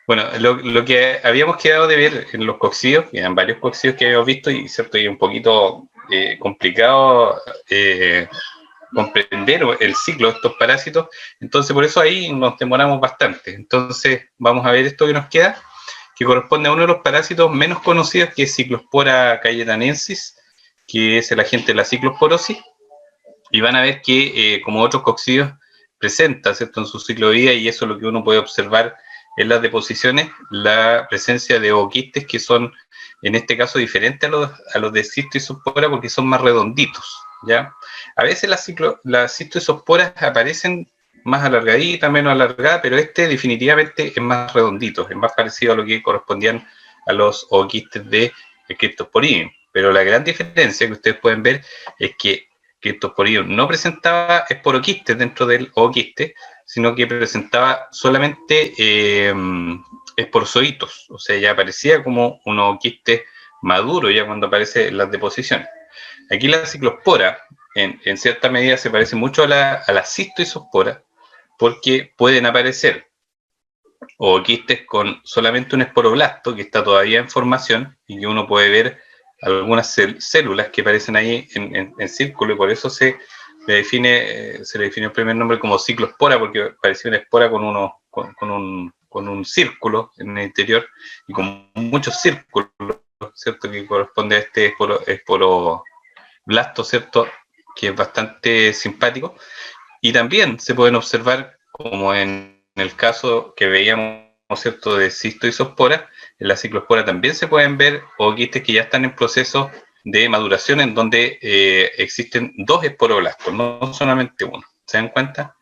Bueno, lo que habíamos quedado de ver en los coccidios, que eran varios coccidios que habíamos visto, y cierto, y un poquito complicado comprender el ciclo de estos parásitos, entonces por eso ahí nos demoramos bastante. Entonces vamos a ver esto que nos queda, que corresponde a uno de los parásitos menos conocidos, que es Cyclospora cayetanensis, que es el agente de la ciclosporosis, y van a ver que, como otros coccidios, presenta, ¿cierto?, en su ciclo de vida, y eso es lo que uno puede observar en las deposiciones, la presencia de ooquistes que son, en este caso, diferentes a los de cisto y zoospora, porque son más redonditos, ¿ya? A veces las cisto y zoosporas aparecen más alargaditas, menos alargadas, pero este definitivamente es más redondito, es más parecido a lo que correspondían a los ooquistes de Cryptosporidium. Pero la gran diferencia que ustedes pueden ver es que Cryptosporidium no presentaba esporoquistes dentro del ooquiste, sino que presentaba solamente esporozoitos, o sea, ya aparecía como un ooquiste maduro ya cuando aparece en las deposiciones. Aquí la ciclospora, en cierta medida, se parece mucho a la cistoisospora, porque pueden aparecer ooquistes con solamente un esporoblasto que está todavía en formación y que uno puede ver algunas células que aparecen ahí en círculo, y por eso se le define el primer nombre como ciclospora, porque parecía una espora con un círculo en el interior y con muchos círculos, ¿cierto?, que corresponde a este esporoblasto, ¿cierto?, que es bastante simpático. Y también se pueden observar, como en el caso que veíamos, ¿cierto?, de cisto y zoospora, en la ciclospora también se pueden ver ooquistes que ya están en proceso de maduración, en donde existen dos esporoblastos, no solamente uno. ¿Se dan cuenta?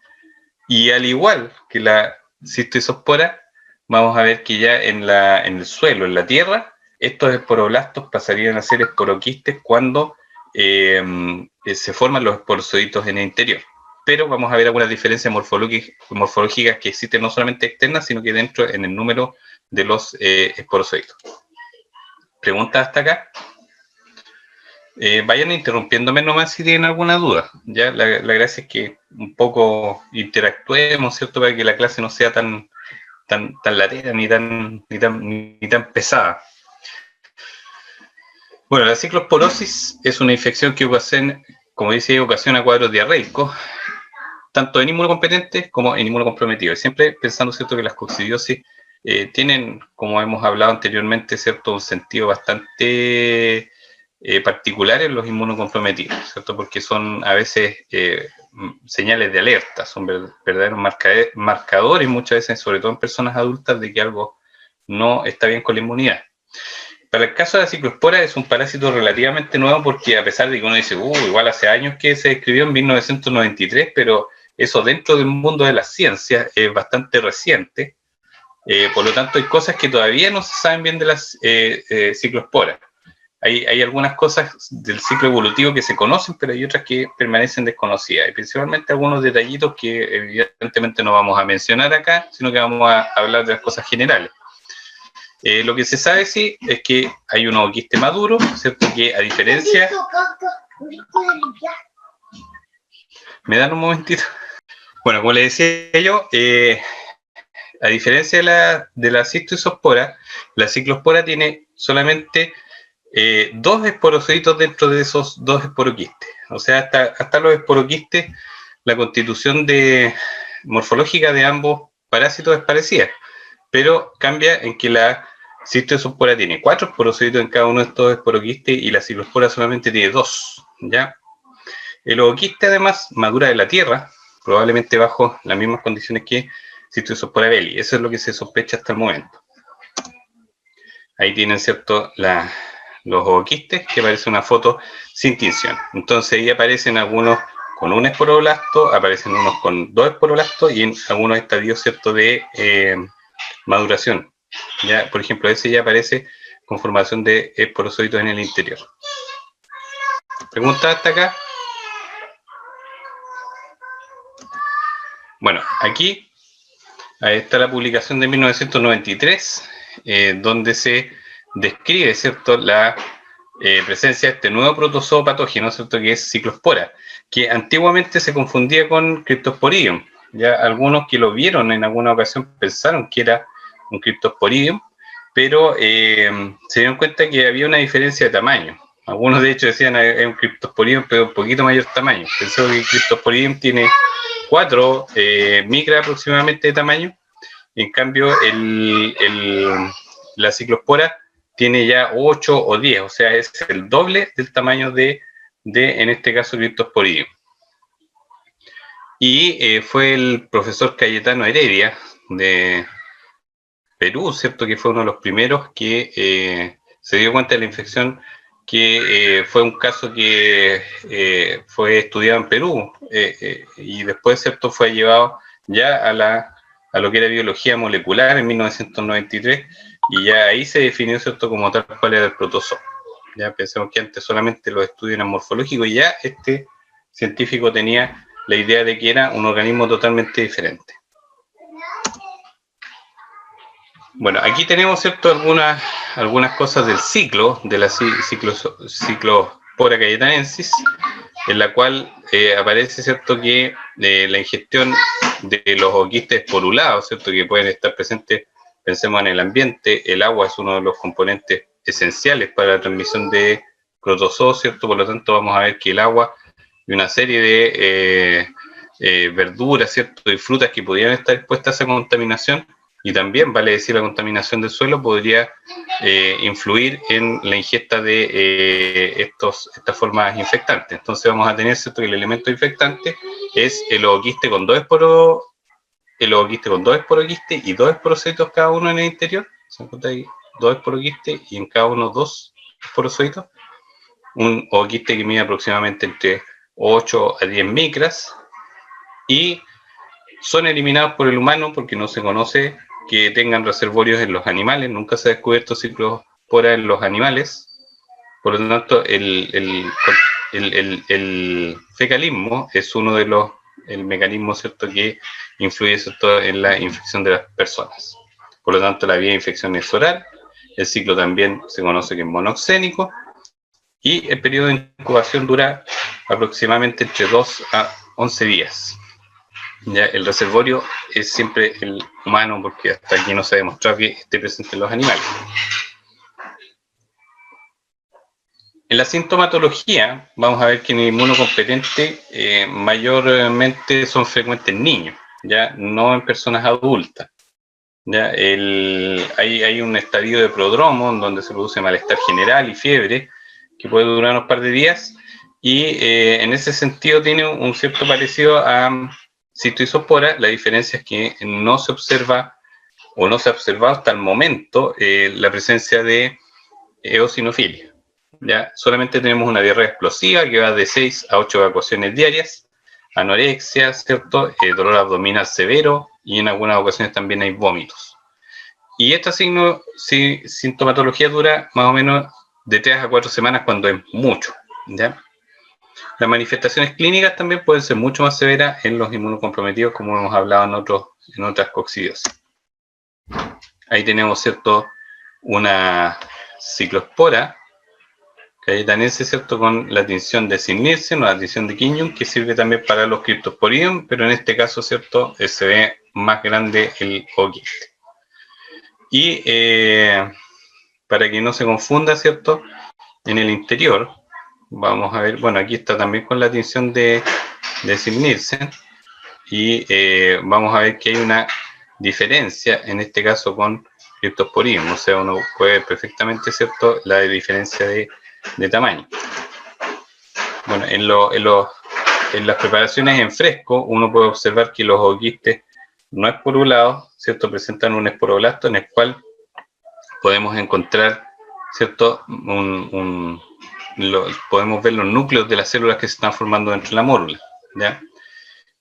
Y al igual que la cistoisospora, vamos a ver que ya en el suelo, en la tierra, estos esporoblastos pasarían a ser esporoquistes cuando se forman los esporozoitos en el interior. Pero vamos a ver algunas diferencias morfológicas que existen no solamente externas, sino que dentro en el número de los esporozoitos. ¿Preguntas hasta acá? Vayan interrumpiéndome nomás si tienen alguna duda. Ya la gracia es que un poco interactuemos, ¿cierto?, para que la clase no sea tan latera ni tan pesada. Bueno, la ciclosporosis es una infección que ocasiona, como dice, ocasiona cuadros diarreicos, tanto en inmunocompetentes como en inmunocomprometidos. Siempre pensando, ¿cierto?, que las coccidiosis tienen, como hemos hablado anteriormente, ¿cierto?, un sentido bastante particular en los inmunocomprometidos, ¿cierto?, porque son a veces señales de alerta, son verdaderos marcadores muchas veces, sobre todo en personas adultas, de que algo no está bien con la inmunidad. Para el caso de la ciclospora es un parásito relativamente nuevo, porque a pesar de que uno dice, igual hace años que se describió en 1993, pero eso dentro del mundo de las ciencias es bastante reciente. Por lo tanto, hay cosas que todavía no se saben bien de las ciclosporas. Hay algunas cosas del ciclo evolutivo que se conocen, pero hay otras que permanecen desconocidas, y principalmente algunos detallitos que evidentemente no vamos a mencionar acá, sino que vamos a hablar de las cosas generales. Lo que se sabe, sí, es que hay un ooquiste maduro, ¿cierto?, que a diferencia... ¿Me dan un momentito? Bueno, como les decía yo, a diferencia de la cistoisospora, la ciclospora tiene solamente dos esporozoitos dentro de esos dos esporoquistes. O sea, hasta los esporoquistes, la constitución morfológica de ambos parásitos es parecida, pero cambia en que la cistoisospora tiene 4 esporozoitos en cada uno de estos esporoquistes y la ciclospora solamente tiene 2, ¿ya? El ooquiste, además, madura de la tierra, probablemente bajo las mismas condiciones que Cystoisospora belli. Eso es lo que se sospecha hasta el momento. Ahí tienen, ¿cierto?, los ooquistes, que aparece una foto sin tinción. Entonces ahí aparecen algunos con un esporoblasto, aparecen unos con 2 esporoblastos, y en algunos estadios, ¿cierto?, de maduración. Ya, por ejemplo, ese ya aparece con formación de esporozoitos en el interior. ¿Pregunta hasta acá? Bueno, aquí está la publicación de 1993, donde se describe, ¿cierto?, la presencia de este nuevo protozoo patógeno, ¿cierto?, que es ciclospora, que antiguamente se confundía con Cryptosporidium. Ya algunos que lo vieron en alguna ocasión pensaron que era un Cryptosporidium, pero se dieron cuenta que había una diferencia de tamaño. Algunos de hecho decían es un Cryptosporidium, pero un poquito mayor tamaño. Pensó que el Cryptosporidium tiene 4 micras aproximadamente de tamaño, y en cambio la ciclospora tiene ya 8 o 10, o sea, es el doble del tamaño de en este caso, Cryptosporidium. Y fue el profesor Cayetano Heredia, de Perú, ¿cierto? Que fue uno de los primeros que se dio cuenta de la infección, que fue un caso que fue estudiado en Perú, y después, ¿cierto? Fue llevado ya a lo que era biología molecular en 1993, y ya ahí se definió, ¿cierto?, como tal cual era el protozoo. Ya pensemos que antes solamente los estudios eran morfológicos, y ya este científico tenía la idea de que era un organismo totalmente diferente. Bueno, aquí tenemos, ¿cierto?, algunas cosas del ciclo, de la Ciclospora cayetanensis, en la cual aparece, ¿cierto?, que la ingestión de los oquistes esporulados, ¿cierto?, que pueden estar presentes, pensemos en el ambiente. El agua es uno de los componentes esenciales para la transmisión de protozoos, ¿cierto? Por lo tanto, vamos a ver que el agua y una serie de verduras, ¿cierto?, y frutas que podrían estar expuestas a esa contaminación, y también, vale decir, la contaminación del suelo podría influir en la ingesta de estas formas infectantes. Entonces vamos a tener, ¿cierto?, que el elemento infectante es el ooquiste con 2 esporoquistes y 2 esporocitos cada uno en el interior. ¿Se encuentra ahí? 2 esporoquistes y en cada uno 2 esporocitos. Un ooquiste que mide aproximadamente entre 8 a 10 micras, y son eliminados por el humano porque no se conoce que tengan reservorios en los animales. Nunca se ha descubierto ciclospora en los animales. Por lo tanto, el fecalismo es uno de los mecanismos, ¿cierto?, que influye, ¿cierto?, en la infección de las personas. Por lo tanto, la vía de infección es oral. El ciclo también se conoce que es monoxénico, y el periodo de incubación dura aproximadamente entre 2 a 11 días. Ya, el reservorio es siempre el humano, porque hasta aquí no se ha demostrado que esté presente en los animales. En la sintomatología, vamos a ver que en el inmunocompetente mayormente son frecuentes en niños, ya no en personas adultas. Ya, hay un estadio de prodromo en donde se produce malestar general y fiebre, que puede durar unos par de días, y en ese sentido tiene un cierto parecido a cistoisospora. La diferencia es que no se observa, o no se ha observado hasta el momento, la presencia de eosinofilia. Ya, solamente tenemos una diarrea explosiva que va de 6 a 8 evacuaciones diarias, anorexia, ¿cierto?, dolor abdominal severo, y en algunas ocasiones también hay vómitos. Y esta sintomatología dura más o menos de 3 a 4 semanas cuando es mucho, ¿ya? Las manifestaciones clínicas también pueden ser mucho más severas en los inmunocomprometidos, como hemos hablado en otras coccidiosis. Ahí tenemos, ¿cierto?, una ciclospora cayetanense, ¿cierto?, con la tinción de Sid-Nielsen o la tinción de Kinjun, que sirve también para los Cryptosporidium, pero en este caso, ¿cierto?, se ve más grande el ooquiste. Y para que no se confunda, ¿cierto?, en el interior, vamos a ver, bueno, aquí está también con la tinción de Sid-Nielsen, y vamos a ver que hay una diferencia, en este caso con Cryptosporidium, o sea, uno puede ver perfectamente, ¿cierto?, la diferencia de tamaño. Bueno, en las preparaciones en fresco, uno puede observar que los ooquistes no esporulados, ¿cierto?, presentan un esporoblasto en el cual podemos encontrar, ¿cierto?, podemos ver los núcleos de las células que se están formando dentro de la mórula, ¿ya?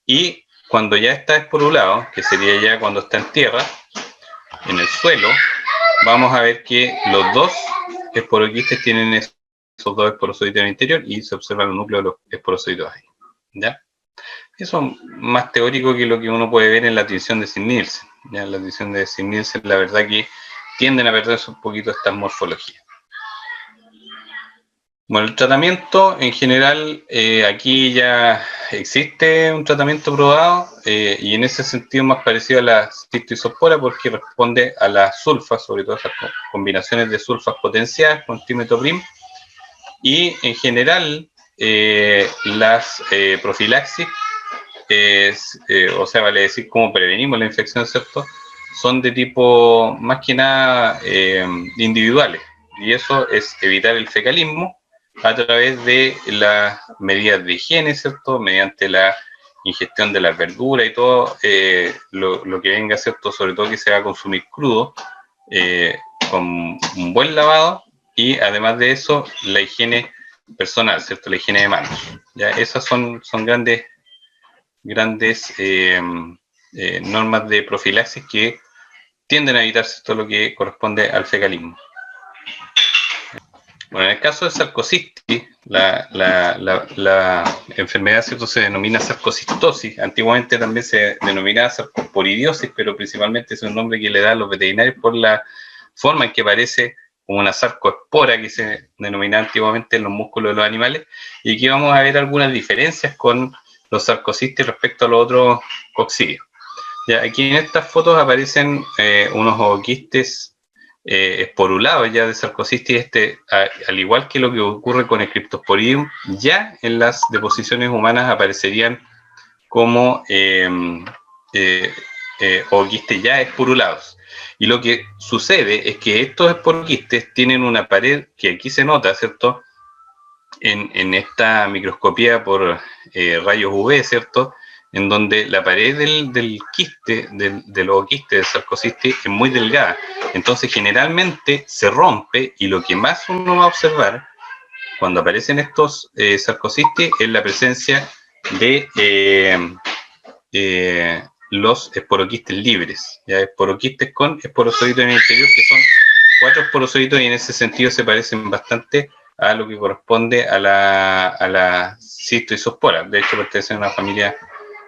Y cuando ya está esporulado, que sería ya cuando está en tierra, en el suelo, vamos a ver que los 2 esporoquistes tienen esos 2 esporocitos en el interior, y se observan los núcleos de los esporocitos ahí, ¿ya? Eso es más teórico que lo que uno puede ver en la tinción de Sid-Nielsen. Ya en la tinción de Sid-Nielsen, la verdad que tienden a perderse un poquito estas morfologías. Bueno, el tratamiento en general, aquí ya existe un tratamiento probado y en ese sentido más parecido a la cistoisospora porque responde a las sulfas, sobre todo esas combinaciones de sulfas potenciadas con trimethoprim, y en general las profilaxis, o sea, vale decir cómo prevenimos la infección, ¿cierto? Son de tipo más que nada individuales, y eso es evitar el fecalismo a través de las medidas de higiene, ¿cierto? Mediante la ingestión de las verduras y todo lo que venga, ¿cierto? Sobre todo que se va a consumir crudo, con un buen lavado, y además de eso la higiene personal, ¿cierto? La higiene de manos. ¿Ya? Esas son grandes normas de profilaxis que tienden a evitar todo lo que corresponde al fecalismo. Bueno, en el caso de sarcocistis, la enfermedad, ¿cierto?, se denomina sarcocistosis. Antiguamente también se denominaba sarcoporidiosis, pero principalmente es un nombre que le dan los veterinarios por la forma en que parece como una sarcoespora que se denominaba antiguamente en los músculos de los animales, y aquí vamos a ver algunas diferencias con los sarcocistis respecto a los otros coccidios. Ya, aquí en estas fotos aparecen unos ooquistes esporulados ya de sarcocistis, al igual que lo que ocurre con el Cryptosporidium, ya en las deposiciones humanas aparecerían como ooquistes ya esporulados. Y lo que sucede es que estos esporoquistes tienen una pared que aquí se nota, ¿cierto?, en esta microscopía por rayos UV, ¿cierto?, en donde la pared del quiste, del ooquiste de sarcocistis es muy delgada. Entonces generalmente se rompe, y lo que más uno va a observar cuando aparecen estos sarcocistis es la presencia de los esporoquistes libres, ¿ya? Esporoquistes con esporozoitos en el interior, que son 4 esporozoitos, y en ese sentido se parecen bastante a lo que corresponde a la cistoisospora. De hecho, pertenecen a una familia,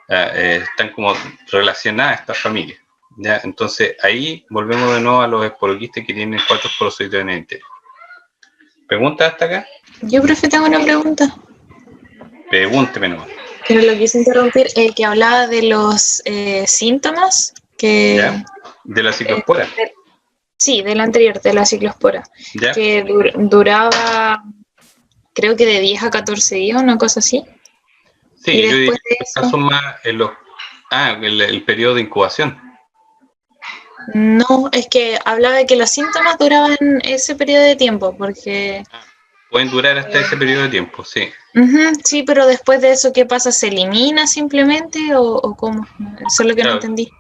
están como relacionadas a estas familias, ¿ya? Entonces ahí volvemos de nuevo a los esporoquistes que tienen 4 esporozoitos en el interior. ¿Preguntas hasta acá? Yo, profe, tengo una pregunta. Pregúnteme nomás. Pero lo quise interrumpir, que hablaba de los síntomas que... ¿Ya? ¿De la ciclospora? Sí, del anterior, de la ciclospora. ¿Ya? Que duraba, creo que de 10 a 14 días, una cosa así. Sí, y yo diría después de que eso... son más en los... el periodo de incubación. No, es que hablaba de que los síntomas duraban ese periodo de tiempo, porque... Pueden durar hasta ese periodo de tiempo, sí. Sí, pero después de eso, ¿qué pasa? ¿Se elimina simplemente o cómo? Eso es lo que no entendí.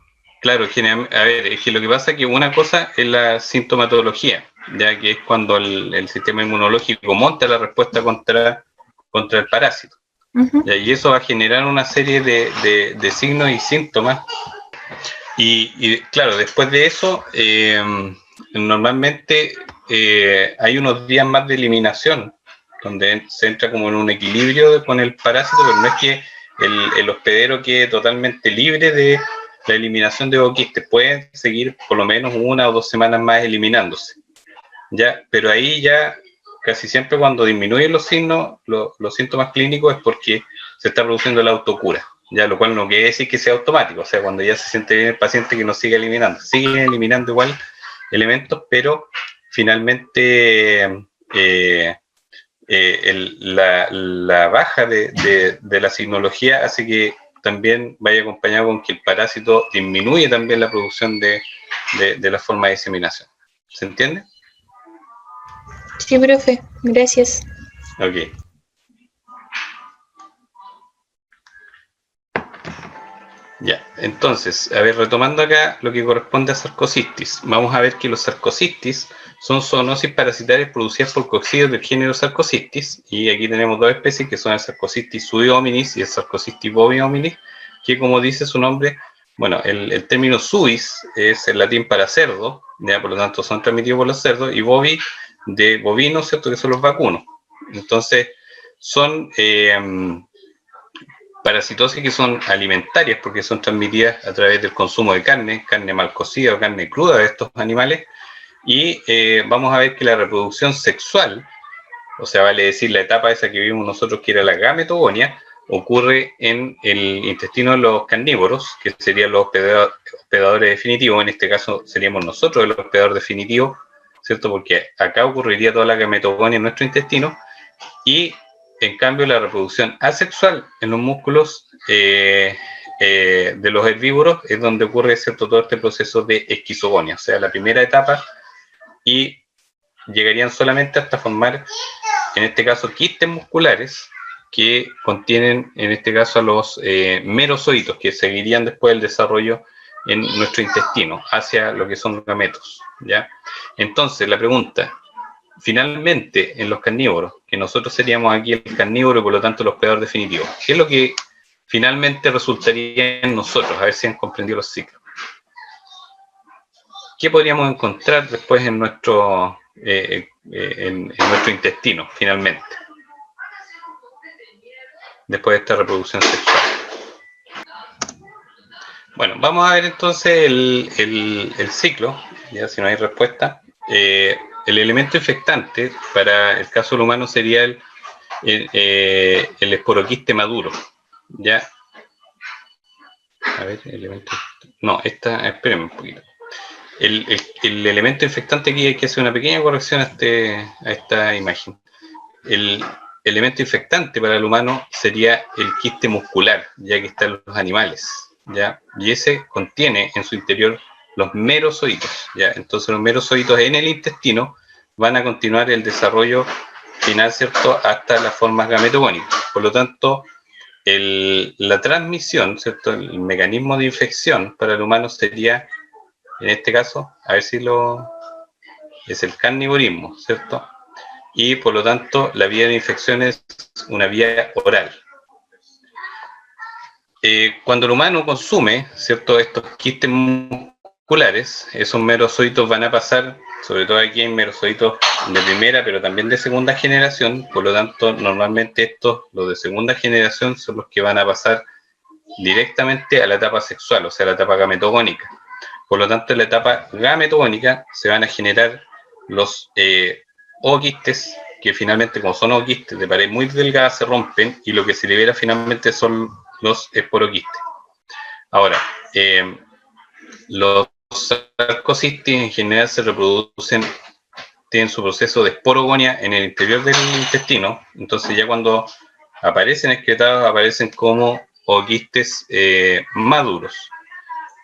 Claro, a ver, es que lo que pasa es que una cosa es la sintomatología, ya que es cuando el sistema inmunológico monta la respuesta contra el parásito. Y eso va a generar una serie de signos y síntomas. Y claro, después de eso, normalmente hay unos días más de eliminación, donde se entra como en un equilibrio con el parásito, pero no es que el hospedero quede totalmente libre de la eliminación de ooquistes. Pueden seguir por lo menos 1 o 2 semanas más eliminándose, ¿ya? Pero ahí ya casi siempre cuando disminuyen los signos, los síntomas clínicos, es porque se está produciendo la autocura, ya, lo cual no quiere decir que sea automático. O sea, cuando ya se siente bien el paciente, que no siga eliminando, siguen eliminando igual elementos, pero finalmente la baja de la signología hace que también vaya acompañado con que el parásito disminuye también la producción de la forma de diseminación. ¿Se entiende? Sí, profe, gracias. Ok. Ya, entonces, a ver, retomando acá lo que corresponde a sarcocistis, vamos a ver que los sarcocistis son zoonosis parasitarias producidas por coccidios del género Sarcocistis, y aquí tenemos 2 especies, que son el Sarcocistis sui hominis y el Sarcocistis bovi hominis, que, como dice su nombre, bueno, el término suis es el latín para cerdo, ya, por lo tanto son transmitidos por los cerdos, y bovi de bovinos, ¿cierto?, que son los vacunos. Entonces, son parasitosis que son alimentarias, porque son transmitidas a través del consumo de carne mal cocida o carne cruda de estos animales, y vamos a ver que la reproducción sexual, o sea, vale decir la etapa esa que vimos nosotros, que era la gametogonia, ocurre en el intestino de los carnívoros, que serían los hospedadores definitivos. En este caso seríamos nosotros el hospedador definitivo, ¿cierto? Porque acá ocurriría toda la gametogonia en nuestro intestino, y en cambio la reproducción asexual en los músculos de los herbívoros es donde ocurre, ¿cierto?, todo este proceso de esquizogonia, o sea, la primera etapa, y llegarían solamente hasta formar, en este caso, quistes musculares que contienen, en este caso, a los merozoitos, que seguirían después el desarrollo en nuestro intestino, hacia lo que son gametos, ¿ya? Entonces, la pregunta, finalmente, en los carnívoros, que nosotros seríamos aquí el carnívoro y por lo tanto el hospedador definitivo, ¿qué es lo que finalmente resultaría en nosotros? A ver si han comprendido los ciclos. ¿Qué podríamos encontrar después en nuestro intestino, finalmente? Después de esta reproducción sexual. Bueno, vamos a ver entonces el ciclo, ya si no hay respuesta. El elemento infectante para el caso del humano sería el esporoquiste maduro, ¿ya? A ver, espérenme un poquito. El elemento infectante aquí, hay que hacer una pequeña corrección a esta imagen. El elemento infectante para el humano sería el quiste muscular, ya que está en los animales, ¿ya? Y ese contiene en su interior los merozoitos, ¿ya? Entonces los merozoitos en el intestino van a continuar el desarrollo final, ¿cierto?, hasta las formas gametogónicas. Por lo tanto, la transmisión, ¿cierto?, el mecanismo de infección para el humano sería, en este caso, a ver si es el carnivorismo, ¿cierto? Y por lo tanto, la vía de infección es una vía oral. Cuando el humano consume, ¿cierto?, estos quistes musculares, esos merozoitos van a pasar, sobre todo aquí en merozoitos de primera, pero también de segunda generación. Por lo tanto, normalmente los de segunda generación, son los que van a pasar directamente a la etapa sexual, o sea, la etapa gametogónica. Por lo tanto, en la etapa gametogónica se van a generar los ooquistes, que finalmente, como son ooquistes de pared muy delgada, se rompen, y lo que se libera finalmente son los esporoquistes. Ahora, los sarcocistis en general se reproducen, tienen su proceso de esporogonia en el interior del intestino. Entonces ya cuando aparecen excretados, aparecen como ooquistes maduros,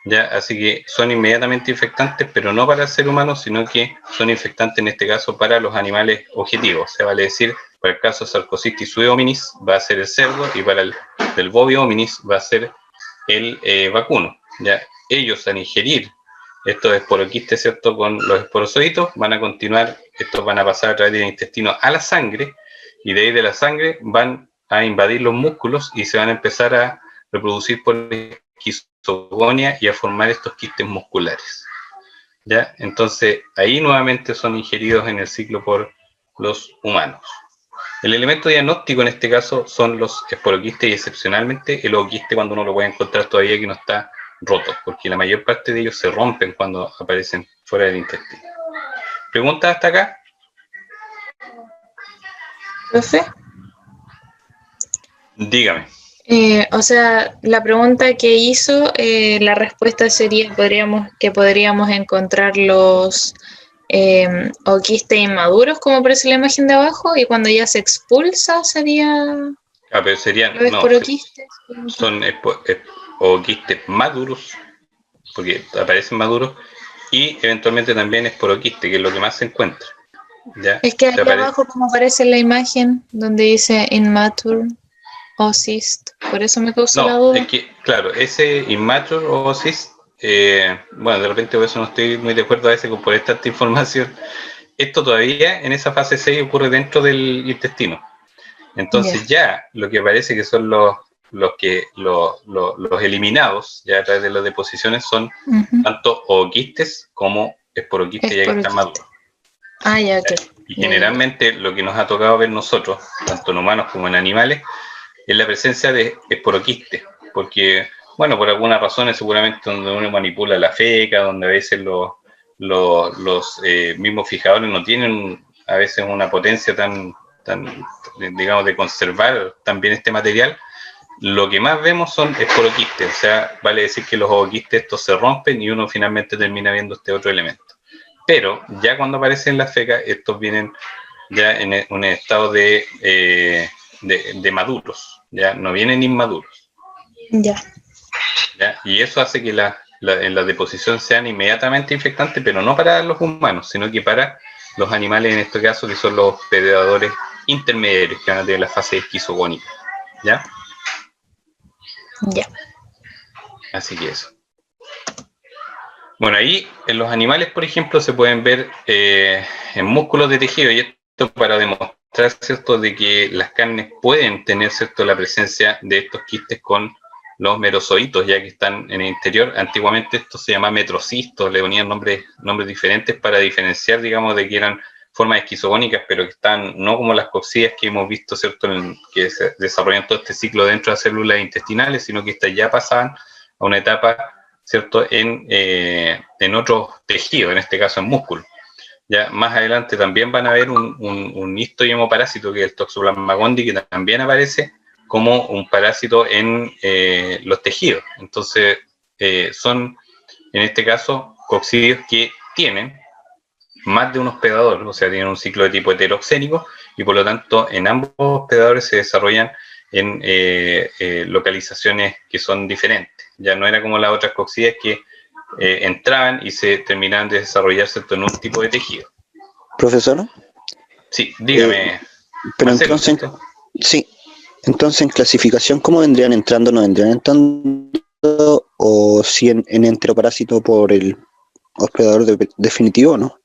¿ya? Así que son inmediatamente infectantes, pero no para el ser humano, sino que son infectantes en este caso para los animales objetivos. Se vale decir, para el caso de Sarcocistis sui hominis va a ser el cerdo, y para el del bovio hominis va a ser el vacuno, ¿ya? Ellos, al ingerir estos esporoquistes, ¿cierto?, con los esporozoitos, van a continuar, estos van a pasar a través del intestino a la sangre, y de ahí de la sangre van a invadir los músculos y se van a empezar a reproducir por esquizogonia y a formar estos quistes musculares, ¿ya? Entonces, ahí nuevamente son ingeridos en el ciclo por los humanos. El elemento diagnóstico en este caso son los esporoquistes, y excepcionalmente el ooquiste, cuando uno lo puede encontrar todavía que no está roto, porque la mayor parte de ellos se rompen cuando aparecen fuera del intestino. ¿Preguntas hasta acá? ¿Profe? Dígame. O sea, la pregunta que hizo, la respuesta sería que podríamos encontrar los ooquistes inmaduros, como aparece en la imagen de abajo, y cuando ya se expulsa sería pero serían, los esporoquistes. Son ooquistes maduros, porque aparecen maduros, y eventualmente también esporoquiste, que es lo que más se encuentra, ¿ya? Es que aquí abajo, como aparece en la imagen, donde dice immature oocyst, por eso me causó la duda. Es que, claro, ese immature oocyst, bueno, de repente por eso no estoy muy de acuerdo a veces con poner tanta información. Esto todavía en esa fase 6 ocurre dentro del intestino. Entonces ya lo que parece que son los eliminados, ya a través de las deposiciones, son tanto ooquistes como esporoquistes, ya que están maduros. Ya, ok. Y generalmente lo que nos ha tocado ver nosotros, tanto en humanos como en animales, es la presencia de esporoquistes, porque, bueno, por algunas razones, seguramente donde uno manipula la feca, donde a veces los mismos fijadores no tienen a veces una potencia tan, digamos, de conservar también este material, lo que más vemos son esporoquistes, o sea, vale decir que los ooquistes estos se rompen y uno finalmente termina viendo este otro elemento. Pero ya cuando aparecen las fecas, estos vienen ya en un estado de maduros, ya no vienen inmaduros. Ya. ¿Ya? Y eso hace que en la deposición sean inmediatamente infectantes, pero no para los humanos, sino que para los animales, en este caso, que son los predadores intermediarios, que van a tener la fase esquizogónica. ¿Ya? Ya. Así que eso. Bueno, ahí en los animales, por ejemplo, se pueden ver en músculos de tejido, y esto para demostrar, ¿cierto?, de que las carnes pueden tener, ¿cierto?, la presencia de estos quistes con los merozoitos, ya que están en el interior. Antiguamente esto se llamaba metrocistos, le ponían nombres diferentes para diferenciar, digamos, de que eran formas esquizogónicas, pero que están no como las coccidias que hemos visto, ¿cierto?, que se desarrollan todo este ciclo dentro de las células intestinales, sino que estas ya pasaban a una etapa, ¿cierto?, en otros tejidos, en este caso en músculo. Ya más adelante también van a ver un histoyemoparásito, que es el Toxoplasma gondii, que también aparece como un parásito en los tejidos. Entonces, son, en este caso, coccidios que tienen más de un hospedador, o sea, tienen un ciclo de tipo heteroxénico, y por lo tanto, en ambos hospedadores se desarrollan en localizaciones que son diferentes. Ya no era como las otras coccidias que entraban y se terminaban de desarrollarse en un tipo de tejido. ¿Profesor? Sí, dígame. Pero Marcelo, entonces, ¿cierto? sí, entonces en clasificación, ¿cómo vendrían entrando? ¿No vendrían entrando? ¿O si en enteroparásito por el hospedador definitivo, no?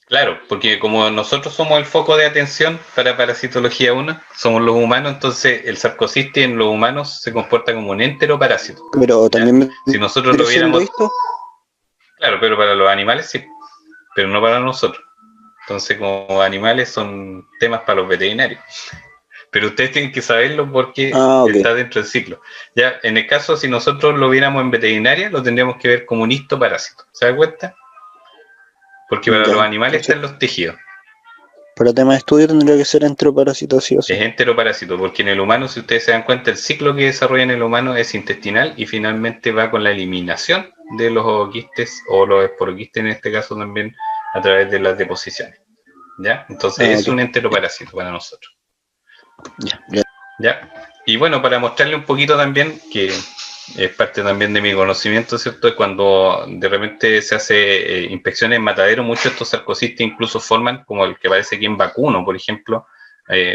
Claro, porque como nosotros somos el foco de atención para parasitología 1, somos los humanos, entonces el sarcocistis en los humanos se comporta como un enteroparásito. Pero también Si nosotros lo siendo viéramos, esto, claro, pero para los animales sí, pero no para nosotros. Entonces, como animales son temas para los veterinarios. Pero ustedes tienen que saberlo porque ok. está dentro del ciclo. Ya, en el caso, si nosotros lo viéramos en veterinaria, lo tendríamos que ver como un histoparásito. ¿Se da cuenta? Porque para Ya, los animales entonces, están los tejidos. para tema de estudio tendría que ser enteroparásito, sí o sí. Es enteroparásito, porque en el humano, si ustedes se dan cuenta, el ciclo que desarrolla en el humano es intestinal y finalmente va con la eliminación de los ooquistes o los esporoquistes, en este caso también a través de las deposiciones. ¿Ya? Entonces es Ok. un enteroparásito para nosotros. Ya. ¿Ya? Y bueno, para mostrarle un poquito también, que es parte también de mi conocimiento, ¿cierto? Cuando de repente se hace inspecciones en matadero, muchos de estos sarcocistas incluso forman, como el que aparece aquí en vacuno, por ejemplo,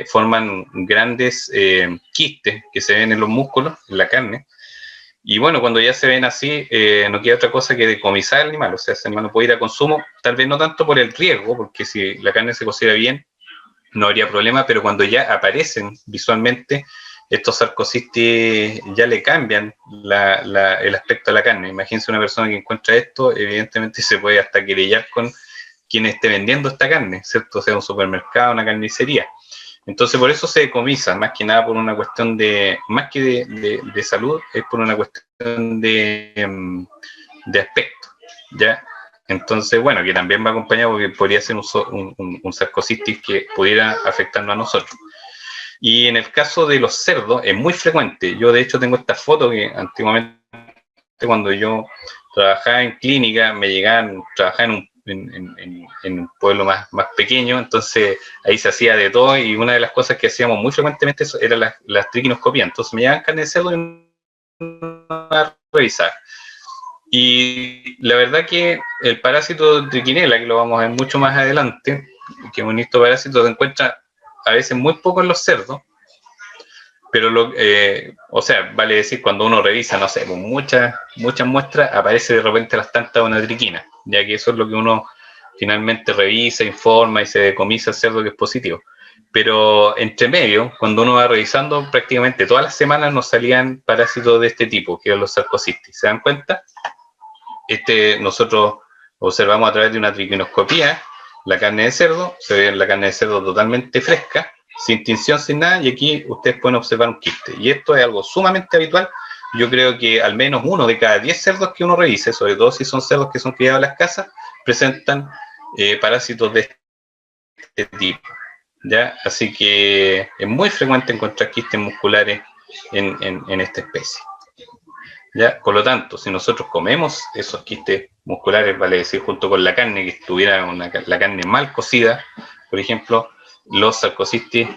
forman grandes quistes que se ven en los músculos, en la carne. Y bueno, cuando ya se ven así, no queda otra cosa que decomisar al animal, o sea, ese animal no puede ir a consumo, tal vez no tanto por el riesgo, porque si la carne se cociera bien, no habría problema, pero cuando ya aparecen visualmente, estos sarcocistis ya le cambian el aspecto de la carne. Imagínense una persona que encuentra esto, evidentemente se puede hasta querellar con quien esté vendiendo esta carne, ¿cierto? O sea, un supermercado, una carnicería. Entonces, por eso se decomisa, más que nada por una cuestión más que de salud, es por una cuestión de aspecto, ¿ya? Entonces, bueno, que también va acompañado porque podría ser un sarcocistis que pudiera afectarnos a nosotros. Y en el caso de los cerdos es muy frecuente. Yo de hecho tengo esta foto que antiguamente cuando yo trabajaba en clínica, me llegaban, trabajaba en un pueblo más pequeño, entonces ahí se hacía de todo y una de las cosas que hacíamos muy frecuentemente era las triquinoscopias. Entonces me llegaban carne de cerdo y a revisar. Y la verdad que el parásito trichinella, que lo vamos a ver mucho más adelante, que es un histoparásito, se encuentra a veces muy poco en los cerdos, pero o sea, vale decir, cuando uno revisa, no sé, con muchas muestras, aparece de repente las tantas una triquina, ya que eso es lo que uno finalmente revisa, informa y se decomisa el cerdo que es positivo. Pero entre medio, cuando uno va revisando, prácticamente todas las semanas nos salían parásitos de este tipo, que eran los sarcocistis. ¿Se dan cuenta? Nosotros observamos a través de una triquinoscopía la carne de cerdo, se ve la carne de cerdo totalmente fresca, sin tinción, sin nada, y aquí ustedes pueden observar un quiste. Y esto es algo sumamente habitual. Yo creo que al menos 1 de cada 10 cerdos que uno revise, sobre todo si son cerdos que son criados en las casas, presentan parásitos de este tipo, ¿ya? Así que es muy frecuente encontrar quistes musculares en esta especie. ¿Ya? Por lo tanto, si nosotros comemos esos quistes musculares, vale decir, junto con la carne, que estuviera la carne mal cocida, por ejemplo, los sarcocistis,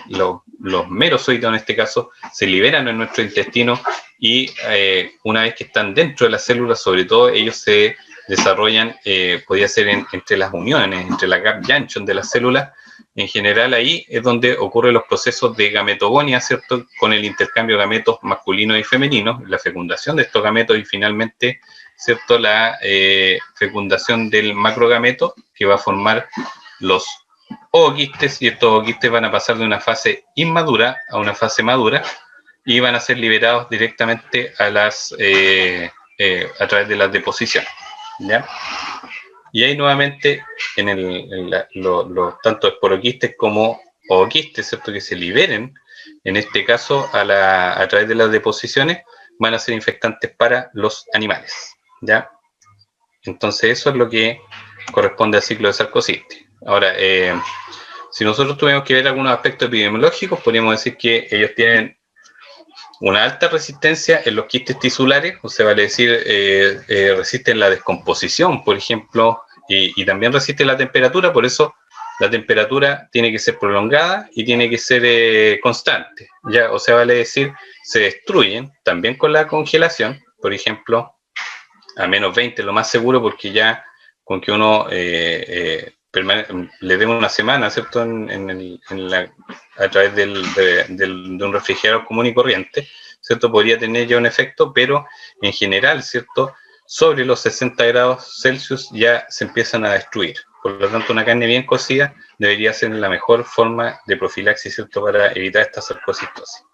los merozoitos en este caso, se liberan en nuestro intestino y una vez que están dentro de las células, sobre todo, ellos se desarrollan, podría ser entre las uniones, entre la gap junction de las células. En general ahí es donde ocurren los procesos de gametogonia, ¿cierto? Con el intercambio de gametos masculinos y femeninos, la fecundación de estos gametos y finalmente, ¿cierto? La fecundación del macrogameto que va a formar los ooquistes, y estos ooquistes van a pasar de una fase inmadura a una fase madura y van a ser liberados directamente a través de las deposiciones, ¿ya? Y ahí nuevamente, tanto esporoquistes como ooquistes, ¿cierto?, que se liberen, en este caso a través de las deposiciones, van a ser infectantes para los animales, ¿ya? Entonces eso es lo que corresponde al ciclo de sarcocistis. Ahora, si nosotros tuviéramos que ver algunos aspectos epidemiológicos, podríamos decir que ellos tienen una alta resistencia en los quistes tisulares, o sea, vale decir, resisten la descomposición, por ejemplo, y también resiste la temperatura, por eso la temperatura tiene que ser prolongada y tiene que ser constante, ¿ya? O sea, vale decir, se destruyen también con la congelación, por ejemplo, a menos 20 lo más seguro, porque ya con que uno le dé una semana, ¿cierto?, a través de un refrigerador común y corriente, ¿cierto?, podría tener ya un efecto, pero en general, ¿cierto?, sobre los 60 grados Celsius ya se empiezan a destruir. Por lo tanto, una carne bien cocida debería ser la mejor forma de profilaxis, ¿cierto?, para evitar esta sarcocistosis.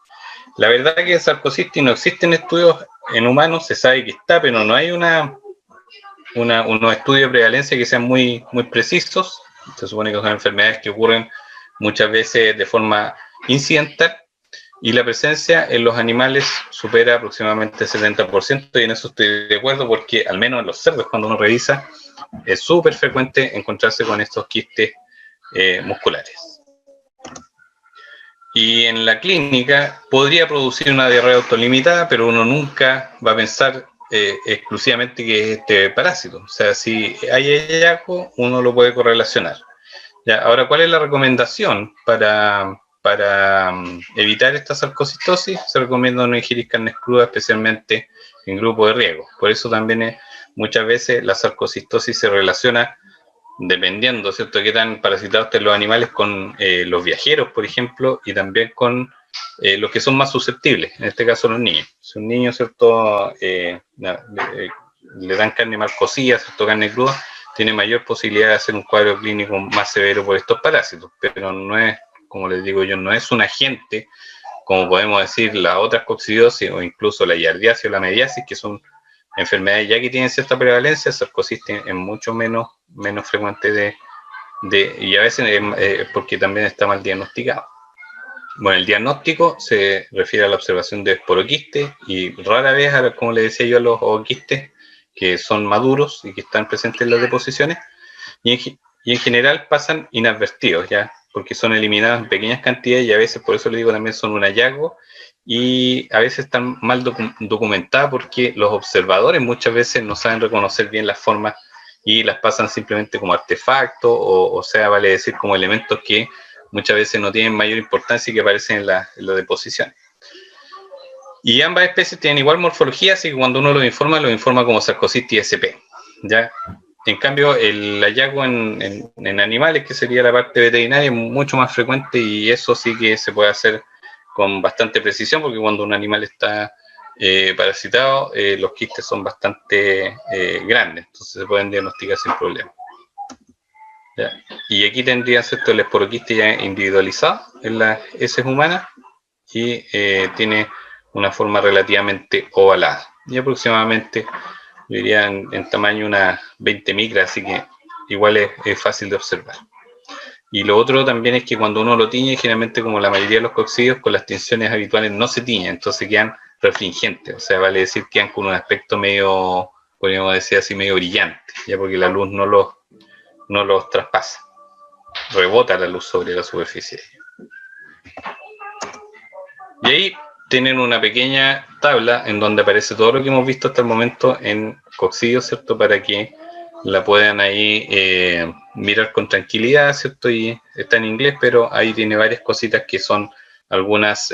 La verdad que en sarcocistis no existen estudios en humanos, se sabe que está, pero no hay unos estudios de prevalencia que sean muy precisos. Se supone que son enfermedades que ocurren muchas veces de forma incidental y la presencia en los animales supera aproximadamente el 70%, y en eso estoy de acuerdo porque al menos en los cerdos, cuando uno revisa, es súper frecuente encontrarse con estos quistes musculares. Y en la clínica podría producir una diarrea autolimitada, pero uno nunca va a pensar exclusivamente que es este parásito. O sea, si hay hallazgo, uno lo puede correlacionar. Ya, ahora, ¿cuál es la recomendación para evitar esta sarcocistosis? Se recomienda no ingerir carnes crudas, especialmente en grupos de riesgo. Por eso también muchas veces la sarcocistosis se relaciona, dependiendo, ¿cierto?, qué tan parasitados estén los animales, con los viajeros, por ejemplo, y también con los que son más susceptibles, en este caso los niños. Si un niño, ¿cierto?, le dan carne mal cocida, ¿cierto?, carne cruda, tiene mayor posibilidad de hacer un cuadro clínico más severo por estos parásitos, pero no es, como les digo yo, no es un agente, como podemos decir las otras coccidiosis o incluso la giardiasis o la mediasis, que son enfermedades ya que tienen cierta prevalencia. Sarcocistis es mucho menos frecuente y a veces porque también está mal diagnosticado. Bueno, el diagnóstico se refiere a la observación de esporoquistes y rara vez, como le decía yo, a los ooquistes que son maduros y que están presentes en las deposiciones, y en general pasan inadvertidos, ¿ya?, porque son eliminados en pequeñas cantidades y a veces, por eso le digo, también son un hallazgo, y a veces están mal documentadas porque los observadores muchas veces no saben reconocer bien las formas y las pasan simplemente como artefactos, o sea, vale decir, como elementos que muchas veces no tienen mayor importancia y que aparecen en las deposiciones. Y ambas especies tienen igual morfología, así que cuando uno los informa como Sarcocistis sp, ¿ya? En cambio, el hallazgo en animales, que sería la parte veterinaria, es mucho más frecuente, y eso sí que se puede hacer con bastante precisión, porque cuando un animal está parasitado, los quistes son bastante grandes, entonces se pueden diagnosticar sin problema. ¿Ya? Y aquí tendría, ¿cierto?, el esporoquiste ya individualizado en las heces humanas y tiene una forma relativamente ovalada y aproximadamente, yo diría, en tamaño unas 20 micras, así que igual es fácil de observar. Y lo otro también es que cuando uno lo tiñe, generalmente, como la mayoría de los coccidios, con las tinciones habituales no se tiñen, entonces quedan refringentes, o sea, vale decir, quedan con un aspecto medio, podríamos decir así, medio brillante, ya, porque la luz no los traspasa, rebota la luz sobre la superficie. Y ahí tienen una pequeña tabla en donde aparece todo lo que hemos visto hasta el momento en Coccidio, ¿cierto? Para que la puedan ahí mirar con tranquilidad, ¿cierto? Y está en inglés, pero ahí tiene varias cositas que son algunos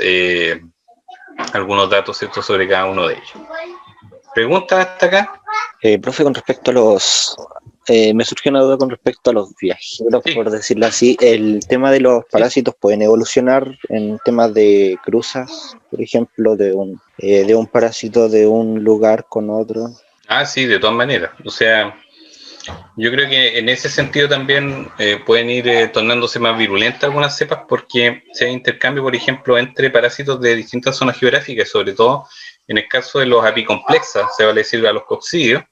datos, ¿cierto? Sobre cada uno de ellos. ¿Preguntas hasta acá? Profe, con respecto a los... me surgió una duda con respecto a los viajeros, Sí. por decirlo así. ¿El tema de los parásitos pueden evolucionar en temas de cruzas, por ejemplo, de un parásito de un lugar con otro? Ah, sí, de todas maneras. O sea, yo creo que en ese sentido también pueden ir tornándose más virulentas algunas cepas porque se hay intercambio, por ejemplo, entre parásitos de distintas zonas geográficas, sobre todo en el caso de los apicomplexas, se vale decir a los coccidios,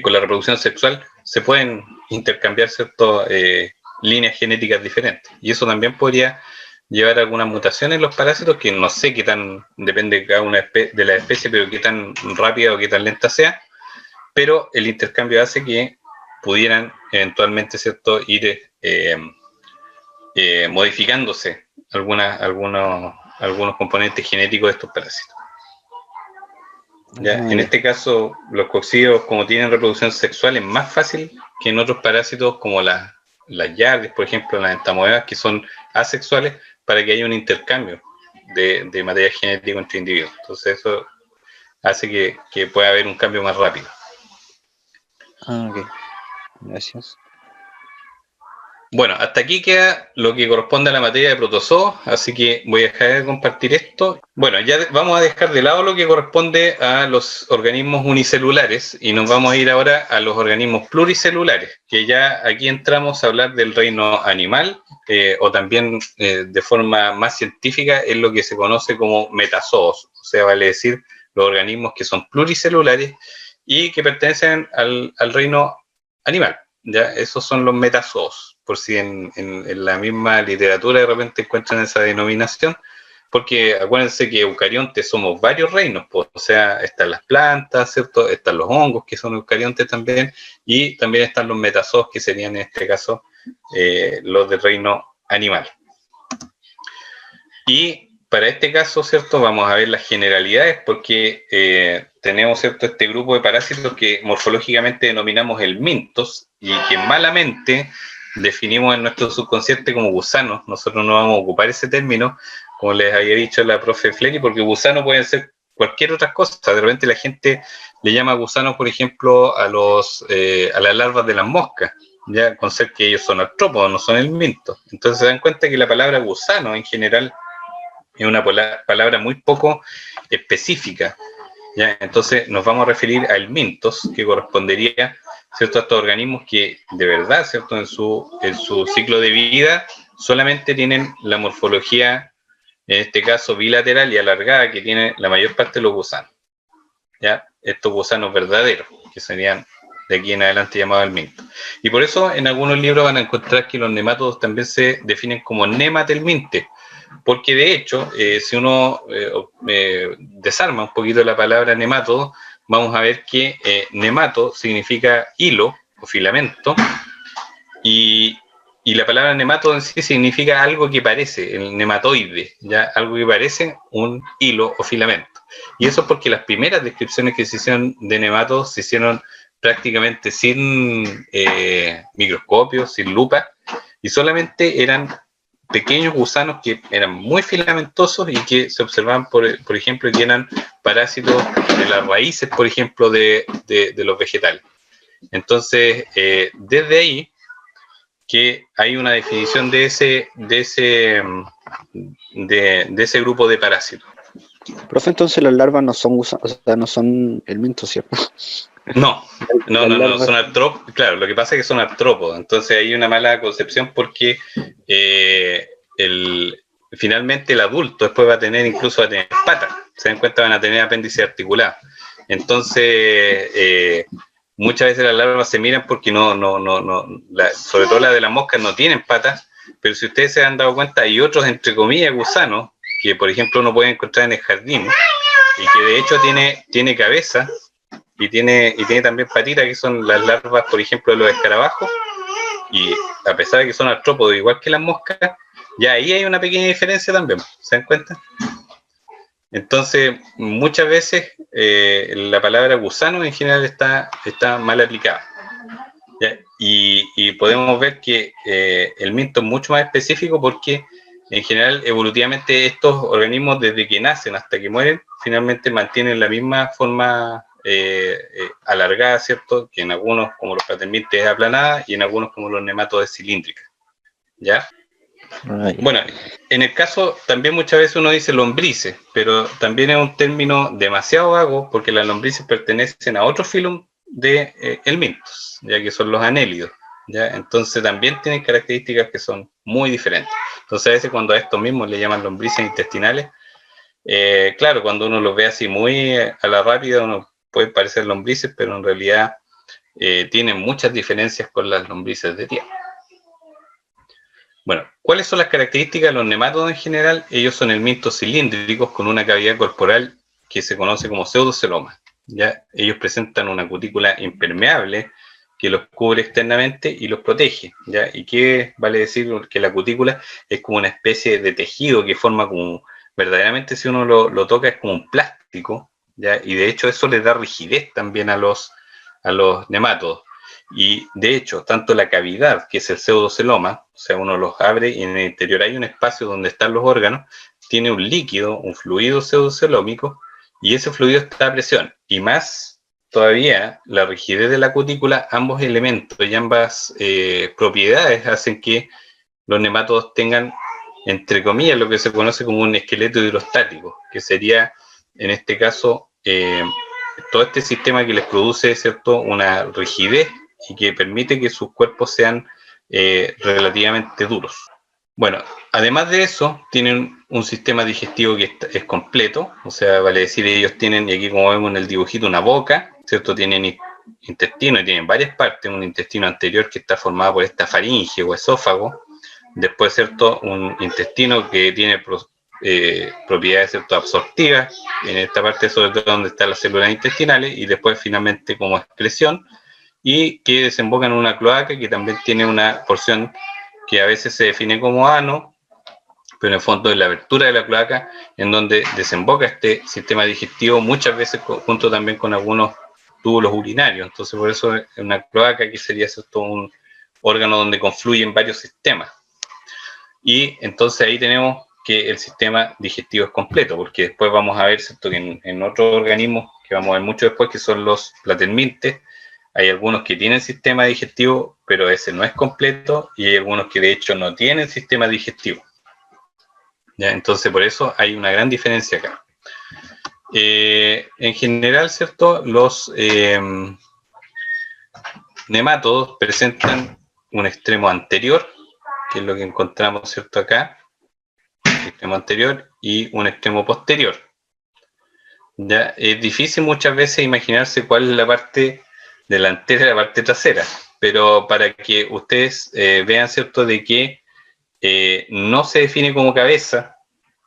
con la reproducción sexual se pueden intercambiar ciertas líneas genéticas diferentes. Y eso también podría llevar a algunas mutaciones en los parásitos, que no sé qué tan, depende de cada una de la especie, pero qué tan rápida o qué tan lenta sea, pero el intercambio hace que pudieran eventualmente, ¿cierto?, ir modificándose algunos componentes genéticos de estos parásitos. ¿Ya? En este caso, los coccidios, como tienen reproducción sexual, es más fácil que en otros parásitos como las yardes, por ejemplo, las entamoebas, que son asexuales, para que haya un intercambio de material genético entre individuos. Entonces eso hace que pueda haber un cambio más rápido. Ah, ok. Gracias. Bueno, hasta aquí queda lo que corresponde a la materia de protozoos, así que voy a dejar de compartir esto. Bueno, ya vamos a dejar de lado lo que corresponde a los organismos unicelulares y nos vamos a ir ahora a los organismos pluricelulares, que ya aquí entramos a hablar del reino animal, o también de forma más científica es lo que se conoce como metazoos, o sea, vale decir los organismos que son pluricelulares y que pertenecen al reino animal. Ya, esos son los metazoos, por si en la misma literatura de repente encuentran esa denominación, porque acuérdense que eucariontes somos varios reinos, pues, o sea, están las plantas, ¿cierto? Están los hongos, que son eucariontes también, y también están los metazoos, que serían en este caso los del reino animal. Y para este caso, ¿cierto? Vamos a ver las generalidades, porque tenemos, ¿cierto?, este grupo de parásitos que morfológicamente denominamos helmintos y que malamente definimos en nuestro subconsciente como gusanos. Nosotros no vamos a ocupar ese término, como les había dicho la profe Fleri, porque gusano pueden ser cualquier otra cosa. De repente la gente le llama gusanos, por ejemplo, a las larvas de las moscas, ya con ser que ellos son artrópodos, no son helmintos. Entonces se dan cuenta que la palabra gusano en general es una palabra muy poco específica, ¿ya? Entonces nos vamos a referir a helmintos, que correspondería, ¿cierto?, a estos organismos que de verdad, ¿cierto?, en su ciclo de vida solamente tienen la morfología, en este caso bilateral y alargada, que tiene la mayor parte de los gusanos, ¿ya? Estos gusanos verdaderos, que serían de aquí en adelante llamados helmintos. Y por eso en algunos libros van a encontrar que los nemátodos también se definen como nematelmintes, porque de hecho, si uno desarma un poquito la palabra nemátodo, vamos a ver que nemato significa hilo o filamento, y la palabra nemátodo en sí significa algo que parece, el nematoide, ¿ya? Algo que parece un hilo o filamento. Y eso es porque las primeras descripciones que se hicieron de nemátodos se hicieron prácticamente sin microscopios, sin lupa, y solamente eran pequeños gusanos que eran muy filamentosos y que se observaban, por ejemplo, que eran parásitos de las raíces, por ejemplo, de los vegetales. Entonces, desde ahí que hay una definición de ese grupo de parásitos. Profe, entonces las larvas no son gusanos, o sea, no son helmintos, ¿cierto? No, son artrópodos. Claro, lo que pasa es que son artrópodos. Entonces hay una mala concepción porque finalmente el adulto después va a tener patas. Se dan cuenta, van a tener apéndice articulado. Entonces, muchas veces las larvas se miran porque sobre todo las de las moscas no tienen patas, pero si ustedes se han dado cuenta, hay otros, entre comillas, gusanos, que por ejemplo uno puede encontrar en el jardín, y que de hecho tiene cabeza, y tiene también patitas, que son las larvas, por ejemplo, de los escarabajos, y a pesar de que son artrópodos igual que las moscas, ya ahí hay una pequeña diferencia también, ¿se dan cuenta? Entonces, muchas veces la palabra gusano en general está mal aplicada. ¿Ya? Y podemos ver que el minto es mucho más específico porque en general evolutivamente estos organismos desde que nacen hasta que mueren finalmente mantienen la misma forma alargada, ¿cierto? Que en algunos como los platenmintes es aplanada y en algunos como los nematodos es cilíndrica. ¿Ya? Bueno, en el caso también muchas veces uno dice lombrices, pero también es un término demasiado vago porque las lombrices pertenecen a otro filum de helmintos, ya que son los anélidos, ¿ya? Entonces también tienen características que son muy diferentes. Entonces a veces cuando a estos mismos le llaman lombrices intestinales, claro, cuando uno los ve así muy a la rápida, uno puede parecer lombrices, pero en realidad tienen muchas diferencias con las lombrices de tierra. Bueno, ¿cuáles son las características de los nematodos en general? Ellos son helmintos cilíndricos con una cavidad corporal que se conoce como pseudoceloma. ¿Ya? Ellos presentan una cutícula impermeable que los cubre externamente y los protege. ¿Ya? ¿Y qué vale decir? Que la cutícula es como una especie de tejido que forma como, verdaderamente si uno lo toca es como un plástico, ¿ya? Y de hecho eso les da rigidez también a los nematodos. Y de hecho, tanto la cavidad, que es el pseudoceloma, o sea, uno los abre y en el interior hay un espacio donde están los órganos, tiene un líquido, un fluido pseudocelómico, y ese fluido está a presión. Y más todavía, la rigidez de la cutícula, ambos elementos y ambas propiedades hacen que los nematodos tengan, entre comillas, lo que se conoce como un esqueleto hidrostático, que sería, en este caso, todo este sistema que les produce, ¿cierto?, una rigidez y que permite que sus cuerpos sean relativamente duros. Bueno, además de eso, tienen un sistema digestivo que es completo, o sea, vale decir, ellos tienen, y aquí como vemos en el dibujito, una boca, ¿cierto? Tienen intestino y tienen varias partes, un intestino anterior que está formado por esta faringe o esófago, después, ¿cierto?, un intestino que tiene propiedades, ¿cierto?, absortivas, en esta parte sobre todo donde están las células intestinales, y después finalmente como excreción, y que desemboca en una cloaca que también tiene una porción que a veces se define como ano, pero en el fondo es la abertura de la cloaca en donde desemboca este sistema digestivo, muchas veces junto también con algunos túbulos urinarios. Entonces por eso es una cloaca que sería, ¿cierto?, un órgano donde confluyen varios sistemas. Y entonces ahí tenemos que el sistema digestivo es completo, porque después vamos a ver, ¿cierto?, que en otros organismos que vamos a ver mucho después, que son los platenmintes, hay algunos que tienen sistema digestivo, pero ese no es completo, y hay algunos que de hecho no tienen sistema digestivo. ¿Ya? Entonces, por eso hay una gran diferencia acá. En general, ¿cierto?, los nematodos presentan un extremo anterior, que es lo que encontramos, ¿cierto?, acá, el extremo anterior, y un extremo posterior. ¿Ya? Es difícil muchas veces imaginarse cuál es la parte delantera y la parte trasera, pero para que ustedes vean, ¿cierto?, de que no se define como cabeza,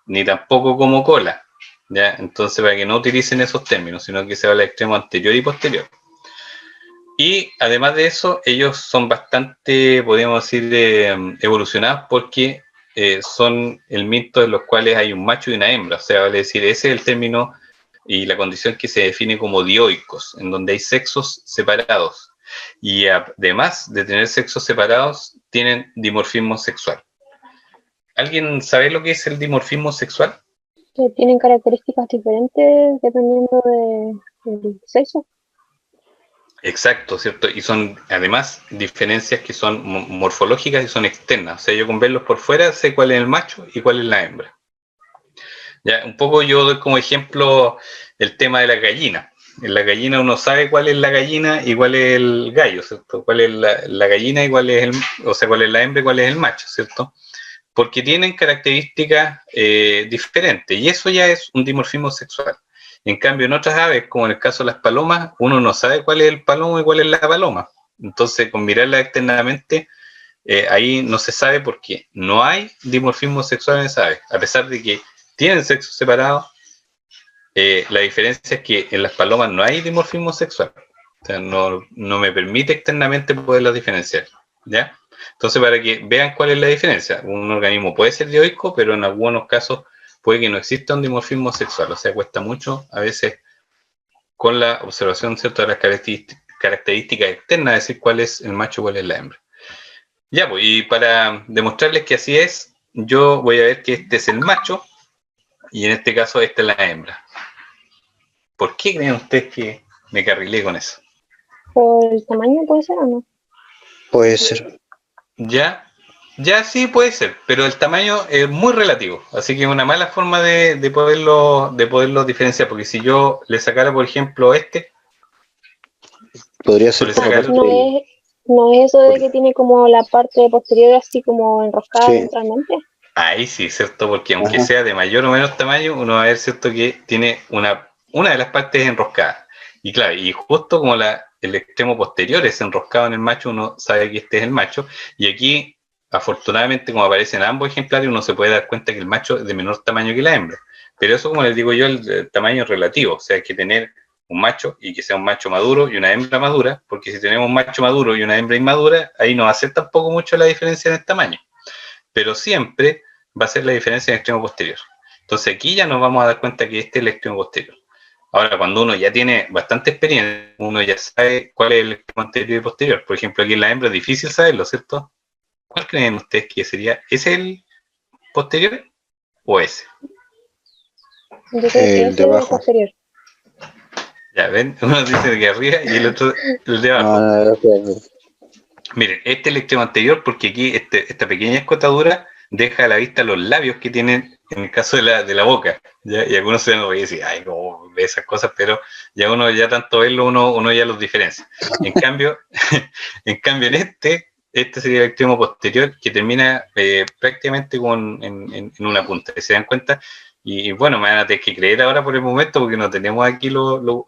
ni tampoco como cola, ¿ya? Entonces, para que no utilicen esos términos, sino que se habla de extremo anterior y posterior. Y además de eso, ellos son bastante, podríamos decir, evolucionados porque son helmintos en los cuales hay un macho y una hembra, o sea, vale decir, ese es el término y la condición que se define como dioicos, en donde hay sexos separados. Y además de tener sexos separados, tienen dimorfismo sexual. ¿Alguien sabe lo que es el dimorfismo sexual? Que tienen características diferentes dependiendo del sexo. Exacto, ¿cierto? Y son además diferencias que son morfológicas y son externas. O sea, yo con verlos por fuera sé cuál es el macho y cuál es la hembra. Ya, un poco yo doy como ejemplo el tema de la gallina. En la gallina uno sabe cuál es la gallina y cuál es el gallo, ¿cierto? Cuál es la gallina y cuál es cuál es la hembra y cuál es el macho, ¿cierto? Porque tienen características diferentes y eso ya es un dimorfismo sexual. En cambio, en otras aves, como en el caso de las palomas, uno no sabe cuál es el palomo y cuál es la paloma. Entonces, con mirarla externamente, ahí no se sabe por qué. No hay dimorfismo sexual en esa ave, a pesar de que tienen sexo separado. La diferencia es que en las palomas no hay dimorfismo sexual. O sea, no me permite externamente poderlas diferenciar, ¿ya? Entonces, para que vean cuál es la diferencia, un organismo puede ser dioico, pero en algunos casos puede que no exista un dimorfismo sexual, o sea, cuesta mucho a veces con la observación, ¿cierto?, de las características externas, decir cuál es el macho y cuál es la hembra. Ya, pues, y para demostrarles que así es, yo voy a ver que este es el macho y en este caso esta es la hembra. ¿Por qué creen ustedes que me carrilé con eso? ¿Por el tamaño puede ser o no? Puede ser. Ya sí puede ser, pero el tamaño es muy relativo, así que es una mala forma de poderlo diferenciar, porque si yo le sacara, por ejemplo, Podría o ser le como sacara el parte otro, No es eso de que tiene como la parte posterior así como enroscada Sí. ventralmente. ahí sí, ¿cierto? Porque aunque Ajá. sea de mayor o menor tamaño, uno va a ver, ¿cierto?, que tiene una de las partes enroscadas. Y claro, y justo como el extremo posterior es enroscado en el macho, uno sabe que este es el macho, y aquí, afortunadamente, como aparecen ambos ejemplares, uno se puede dar cuenta que el macho es de menor tamaño que la hembra. Pero eso, como les digo yo, el tamaño es relativo, o sea, hay que tener un macho y que sea un macho maduro y una hembra madura, porque si tenemos un macho maduro y una hembra inmadura, ahí no va a ser tampoco mucho la diferencia en el tamaño, pero siempre va a ser la diferencia en el extremo posterior. Entonces aquí ya nos vamos a dar cuenta que este es el extremo posterior. Ahora, cuando uno ya tiene bastante experiencia, uno ya sabe cuál es el extremo anterior y posterior. Por ejemplo, aquí en la hembra es difícil saberlo, ¿cierto? ¿Cuál creen ustedes que sería? ¿Ese el posterior o ese? Yo creo que El ese de es el abajo. posterior. Ya ven, uno dice que arriba y el otro el de No, abajo. no, no. Miren, este es el extremo anterior porque aquí esta pequeña escotadura deja a la vista los labios que tienen en el caso de la boca, ¿ya? Y algunos se van a reír y decir, ay, no, ve esas cosas, pero ya uno ya tanto verlo, uno ya los diferencia. En cambio, en este sería el extremo posterior que termina prácticamente en una punta. ¿Se dan cuenta? Y bueno, me van a tener que creer ahora por el momento porque no tenemos aquí los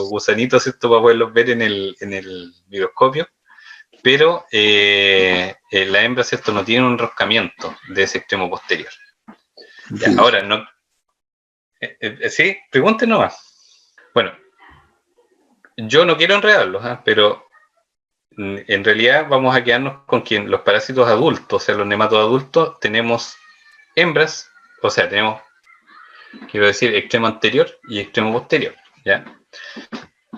gusanitos, ¿cierto?, para poderlos ver en el microscopio. Pero la hembra, ¿cierto?, no tiene un enroscamiento de ese extremo posterior. Ya, ahora, no, sí, pregunten nomás. Bueno, yo no quiero enredarlos, pero en realidad vamos a quedarnos con que los parásitos adultos, o sea, los nematodos adultos, tenemos hembras, o sea, tenemos, quiero decir, extremo anterior y extremo posterior, ¿ya?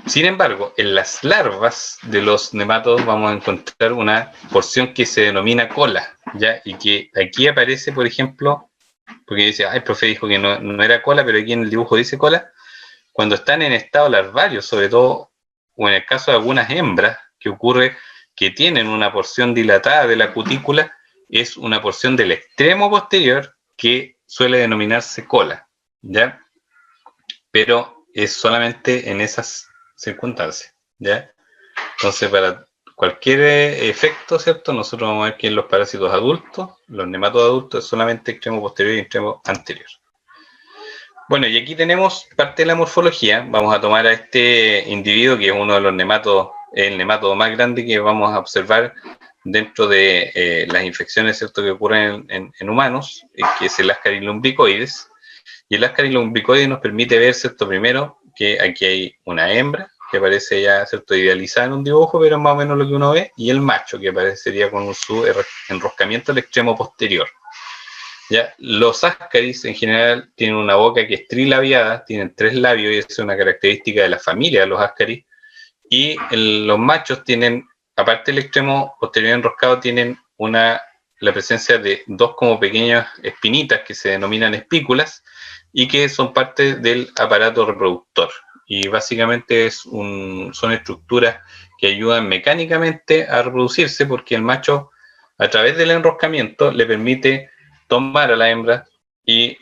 Sin embargo, en las larvas de los nematodos vamos a encontrar una porción que se denomina cola, ¿ya? Y que aquí aparece, por ejemplo, porque dice, el profe dijo que no era cola, pero aquí en el dibujo dice cola, cuando están en estado larvario, sobre todo, o en el caso de algunas hembras, que ocurre que tienen una porción dilatada de la cutícula, es una porción del extremo posterior que suele denominarse cola, ¿ya? Pero es solamente en esas circunstancias, ¿ya? Entonces, para cualquier efecto, ¿cierto?, nosotros vamos a ver que en los parásitos adultos, los nematodos adultos, es solamente extremo posterior y extremo anterior. Bueno, y aquí tenemos parte de la morfología. Vamos a tomar a este individuo, que es uno de los nematodos, el nematodo más grande que vamos a observar dentro de las infecciones, ¿cierto?, que ocurren en humanos, que es el Ascaris lumbricoides. Y el Ascaris lumbricoides nos permite ver, ¿cierto?, primero que aquí hay una hembra, que aparece ya, ¿cierto?, idealizada en un dibujo, pero es más o menos lo que uno ve, y el macho, que aparecería con su enroscamiento al extremo posterior. ¿Ya? Los Ascaris en general tienen una boca que es trilabiada, tienen 3 labios, y es una característica de la familia de los Ascaris, y los machos tienen, aparte del extremo posterior enroscado, tienen la presencia de 2 como pequeñas espinitas que se denominan espículas, y que son parte del aparato reproductor. Y básicamente son estructuras que ayudan mecánicamente a reproducirse, porque el macho, a través del enroscamiento, le permite tomar a la hembra y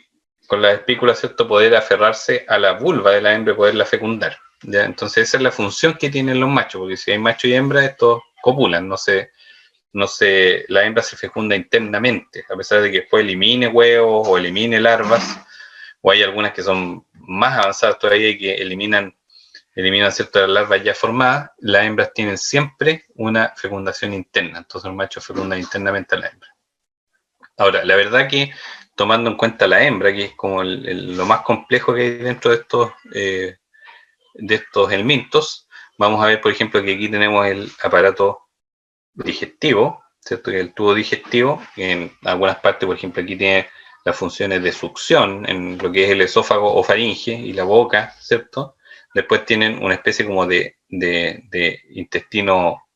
con las espículas, ¿cierto?, poder aferrarse a la vulva de la hembra y poderla fecundar, ¿ya? Entonces esa es la función que tienen los machos, porque si hay macho y hembra, estos copulan, la hembra se fecunda internamente, a pesar de que después elimine huevos o elimine larvas, o hay algunas que son más avanzadas todavía y que eliminan ciertas larvas ya formadas. Las hembras tienen siempre una fecundación interna, entonces los machos fecundan internamente a la hembra. Ahora, la verdad que tomando en cuenta la hembra, que es como lo más complejo que hay dentro de estos helmintos, vamos a ver, por ejemplo, que aquí tenemos el aparato digestivo, ¿cierto? El tubo digestivo, que en algunas partes, por ejemplo, aquí tiene las funciones de succión en lo que es el esófago o faringe y la boca, ¿cierto? Después tienen una especie como de intestino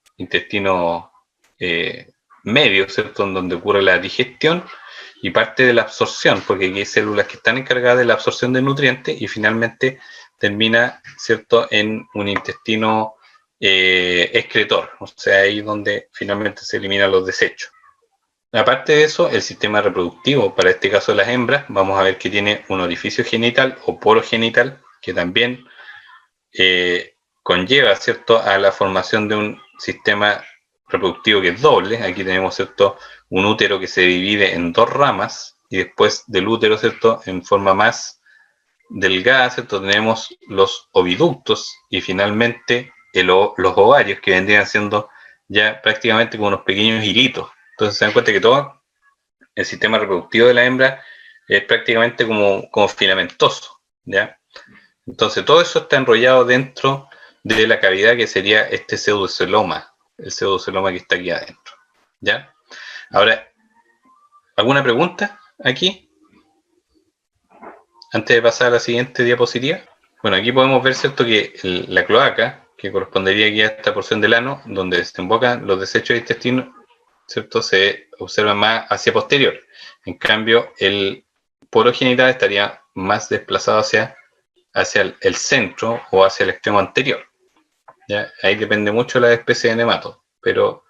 medio, ¿cierto? En donde ocurre la digestión y parte de la absorción, porque aquí hay células que están encargadas de la absorción de nutrientes y finalmente termina, ¿cierto?, en un intestino excretor, o sea, ahí donde finalmente se eliminan los desechos. Aparte de eso, el sistema reproductivo, para este caso de las hembras, vamos a ver que tiene un orificio genital o poro genital, que también conlleva, ¿cierto?, a la formación de un sistema reproductivo que es doble. Aquí tenemos, ¿cierto?, un útero que se divide en dos ramas y después del útero, ¿cierto?, en forma más delgada, ¿cierto?, tenemos los oviductos y finalmente los ovarios, que vendrían siendo ya prácticamente como unos pequeños hilitos. Entonces se dan cuenta que todo el sistema reproductivo de la hembra es prácticamente como filamentoso, ¿ya? Entonces todo eso está enrollado dentro de la cavidad que sería este pseudoceloma, el pseudoceloma que está aquí adentro, ¿ya? Ahora, ¿alguna pregunta aquí? Antes de pasar a la siguiente diapositiva. Bueno, aquí podemos ver, ¿cierto?, que la cloaca, que correspondería aquí a esta porción del ano, donde desembocan los desechos de intestino, ¿cierto?, se observa más hacia posterior. En cambio, el poro genital estaría más desplazado hacia el centro o hacia el extremo anterior, ¿ya? Ahí depende mucho de la especie de nemato, pero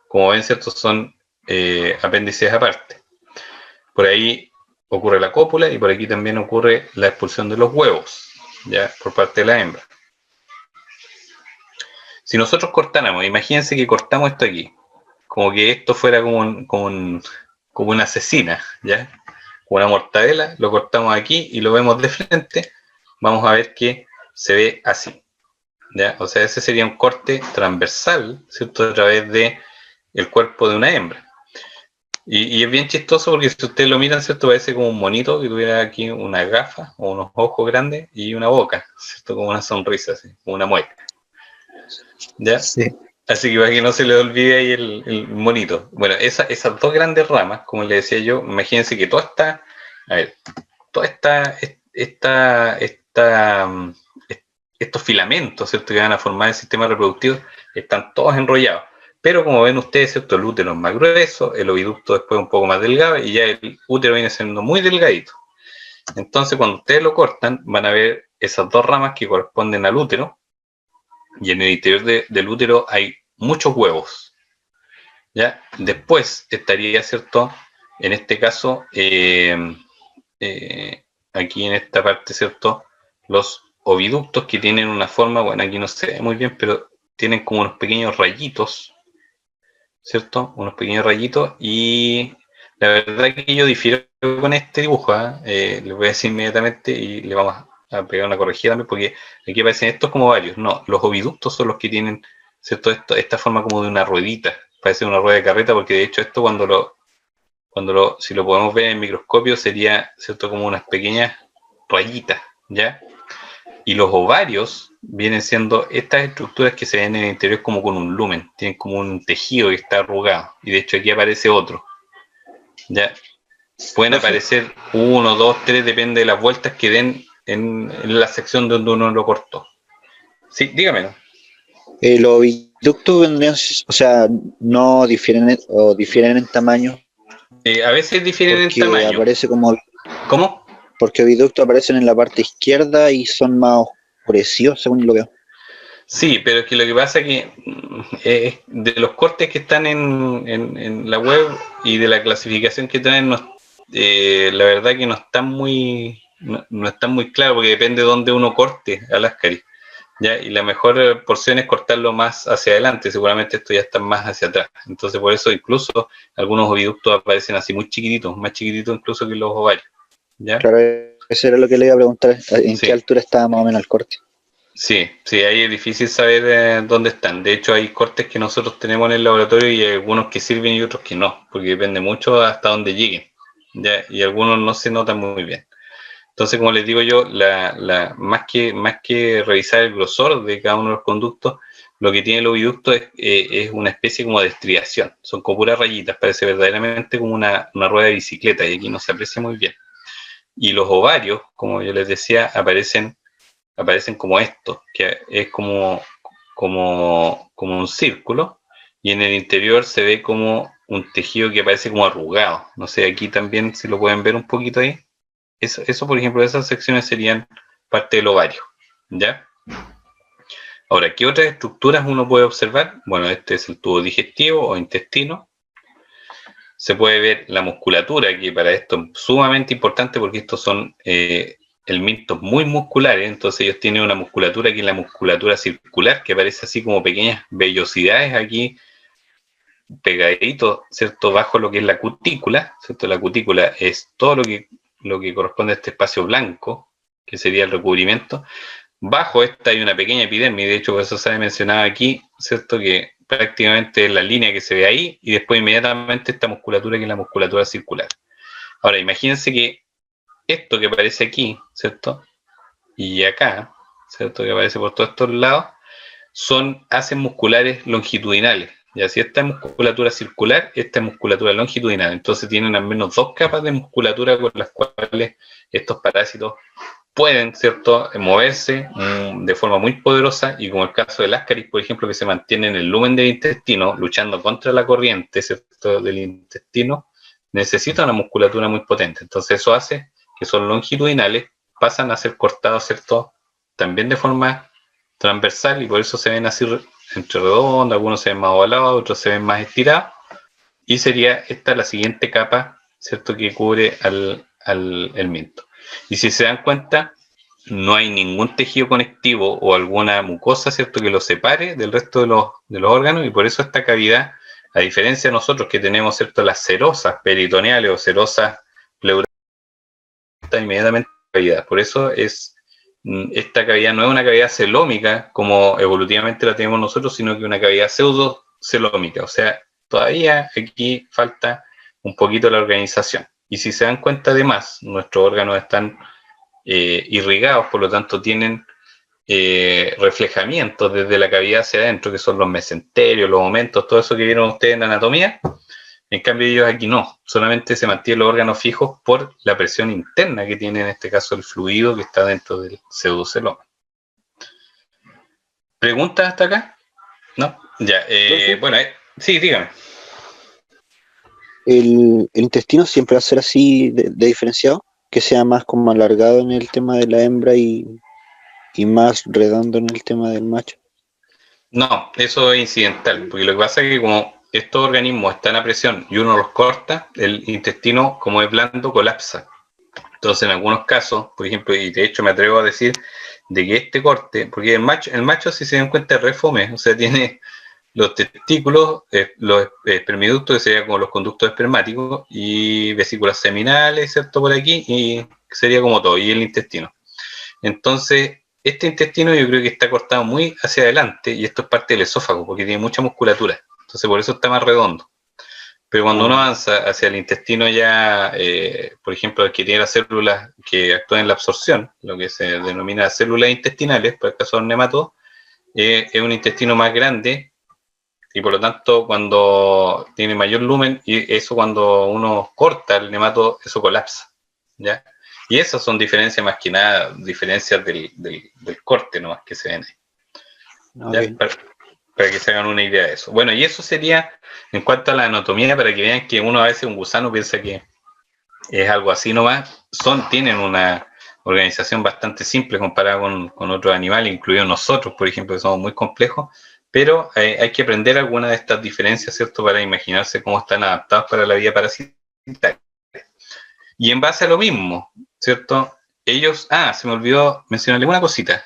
como ven, ¿cierto?, son apéndices aparte. Por ahí ocurre la cópula y por aquí también ocurre la expulsión de los huevos, ¿ya?, por parte de la hembra. Si nosotros cortáramos, imagínense que cortamos esto aquí, como que esto fuera como una cecina, ¿ya?, como una mortadela, lo cortamos aquí y lo vemos de frente, vamos a ver que se ve así, ¿ya? O sea, ese sería un corte transversal, ¿cierto?, a través de el cuerpo de una hembra. Y es bien chistoso porque si ustedes lo miran, ¿cierto?, parece como un monito que tuviera aquí una gafa o unos ojos grandes y una boca, ¿cierto?, como una sonrisa, así, como una mueca, ¿ya? Sí. Así que para que no se le olvide ahí el monito. Bueno, esas dos grandes ramas, como les decía yo, imagínense que toda estos filamentos, ¿cierto?, que van a formar el sistema reproductivo, están todos enrollados. Pero como ven ustedes, ¿cierto?, el útero es más grueso, el oviducto después un poco más delgado y ya el útero viene siendo muy delgadito. Entonces, cuando ustedes lo cortan, van a ver esas dos ramas que corresponden al útero, y en el interior del útero hay muchos huevos, ¿ya? Después estaría, ¿cierto?, en este caso, aquí en esta parte, ¿cierto?, los oviductos que tienen una forma, bueno, aquí no se ve muy bien, pero tienen como unos pequeños rayitos, ¿cierto? Unos pequeños rayitos, y la verdad que yo difiero con este dibujo, ¿eh? Les voy a decir inmediatamente y le vamos a pegar una corregida también, porque aquí aparecen estos como varios. No, los oviductos son los que tienen, ¿cierto?, esta forma como de una ruedita, parece una rueda de carreta, porque de hecho esto si lo podemos ver en microscopio sería, ¿cierto?, como unas pequeñas rayitas, ¿ya? Y los ovarios vienen siendo estas estructuras que se ven en el interior como con un lumen, tienen como un tejido que está arrugado, y de hecho aquí aparece otro, ¿ya? Pueden aparecer 1, 2, 3, depende de las vueltas que den en la sección donde uno lo cortó. Sí, dígame, ¿no? Los oviductos vendrían, o sea, no difieren o difieren en tamaño. A veces difieren en Porque tamaño. aparece como. ¿Cómo? Porque oviductos aparecen en la parte izquierda y son más oscurecidos, según lo veo. Sí, pero es que lo que pasa es que de los cortes que están en la web y de la clasificación que traen, la verdad que no están muy claros, porque depende de dónde uno corte al ascari, ¿ya? Y la mejor porción es cortarlo más hacia adelante, seguramente esto ya está más hacia atrás. Entonces por eso incluso algunos oviductos aparecen así muy chiquititos, más chiquititos incluso que los ovarios, ¿ya? Claro, eso era lo que le iba a preguntar, en Sí. qué altura estaba más o menos el corte. Sí, ahí es difícil saber dónde están. De hecho, hay cortes que nosotros tenemos en el laboratorio y hay algunos que sirven y otros que no, porque depende mucho hasta dónde lleguen, ¿ya? Y algunos no se notan muy bien. Entonces, como les digo yo, más que revisar el grosor de cada uno de los conductos, lo que tiene el oviducto es una especie como de estriación, son como puras rayitas, parece verdaderamente como una rueda de bicicleta, y aquí no se aprecia muy bien. Y los ovarios, como yo les decía, aparecen como esto, que es como un círculo, y en el interior se ve como un tejido que parece como arrugado. No sé, aquí también, si lo pueden ver un poquito ahí. Eso, por ejemplo, esas secciones serían parte del ovario, ¿ya? Ahora, ¿qué otras estructuras uno puede observar? Bueno, este es el tubo digestivo o intestino. Se puede ver la musculatura, que para esto es sumamente importante porque estos son helmintos muy musculares, entonces ellos tienen una musculatura que es la musculatura circular, que parece así como pequeñas vellosidades aquí pegaditos, ¿cierto? Bajo lo que es la cutícula, ¿cierto? La cutícula es todo lo que corresponde a este espacio blanco, que sería el recubrimiento. Bajo esta hay una pequeña epidermis, de hecho por eso se ha mencionado aquí, ¿cierto? Que prácticamente es la línea que se ve ahí, y después inmediatamente esta musculatura que es la musculatura circular. Ahora, imagínense que esto que aparece aquí, ¿cierto? Y acá, ¿cierto? Que aparece por todos estos lados, son haces musculares longitudinales. Y así esta musculatura circular, esta es musculatura longitudinal. Entonces tienen al menos dos capas de musculatura con las cuales estos parásitos pueden, ¿cierto?, moverse de forma muy poderosa, y como el caso del Ascaris, por ejemplo, que se mantiene en el lumen del intestino, luchando contra la corriente, ¿cierto?, del intestino, necesita una musculatura muy potente. Entonces eso hace que son longitudinales, pasan a ser cortados, ¿cierto?, también de forma transversal, y por eso se ven así entre redondos, algunos se ven más ovalados, otros se ven más estirados, y sería esta la siguiente capa, ¿cierto?, que cubre al helminto. Y si se dan cuenta, no hay ningún tejido conectivo o alguna mucosa, ¿cierto?, que lo separe del resto de los órganos, y por eso esta cavidad, a diferencia de nosotros que tenemos, ¿cierto?, las serosas peritoneales o serosas pleurales, está inmediatamente cavidad. Por eso esta cavidad no es una cavidad celómica como evolutivamente la tenemos nosotros, sino que una cavidad pseudocelómica. O sea, todavía aquí falta un poquito la organización. Y si se dan cuenta, además, nuestros órganos están irrigados, por lo tanto tienen reflejamientos desde la cavidad hacia adentro, que son los mesenterios, los omentos, todo eso que vieron ustedes en anatomía. En cambio ellos aquí no, solamente se mantienen los órganos fijos por la presión interna que tiene en este caso el fluido que está dentro del pseudoceloma. ¿Preguntas hasta acá? ¿No? Ya, bueno, sí, dígame. ¿El intestino siempre va a ser así de diferenciado? ¿Que sea más como alargado en el tema de la hembra y más redondo en el tema del macho? No, eso es incidental, porque lo que pasa es que como estos organismos están a presión y uno los corta, el intestino, como es blando, colapsa. Entonces, en algunos casos, por ejemplo, y de hecho me atrevo a decir de que este corte, porque el macho si se dan cuenta, es re fome, o sea, tiene los testículos, los espermiductos, que serían como los conductos espermáticos, y vesículas seminales, ¿cierto?, por aquí, y sería como todo, y el intestino. Entonces, este intestino yo creo que está cortado muy hacia adelante, y esto es parte del esófago, porque tiene mucha musculatura, entonces por eso está más redondo. Pero cuando uno avanza hacia el intestino ya, por ejemplo, el que tiene las células que actúan en la absorción, lo que se denomina células intestinales, por el caso del nematodo, es un intestino más grande, y por lo tanto cuando tiene mayor lumen, y eso cuando uno corta el nematodo, eso colapsa, ¿ya? Y esas son diferencias más que nada, diferencias del corte nomás que se ven ahí. Okay. Para que se hagan una idea de eso. Bueno, y eso sería en cuanto a la anatomía, para que vean que uno a veces un gusano piensa que es algo así nomás. Tienen una organización bastante simple comparada con otros animales, incluidos nosotros, por ejemplo, que somos muy complejos, pero hay que aprender algunas de estas diferencias, ¿cierto?, para imaginarse cómo están adaptados para la vida parasitaria. Y en base a lo mismo, ¿cierto? Ellos, se me olvidó mencionarles una cosita,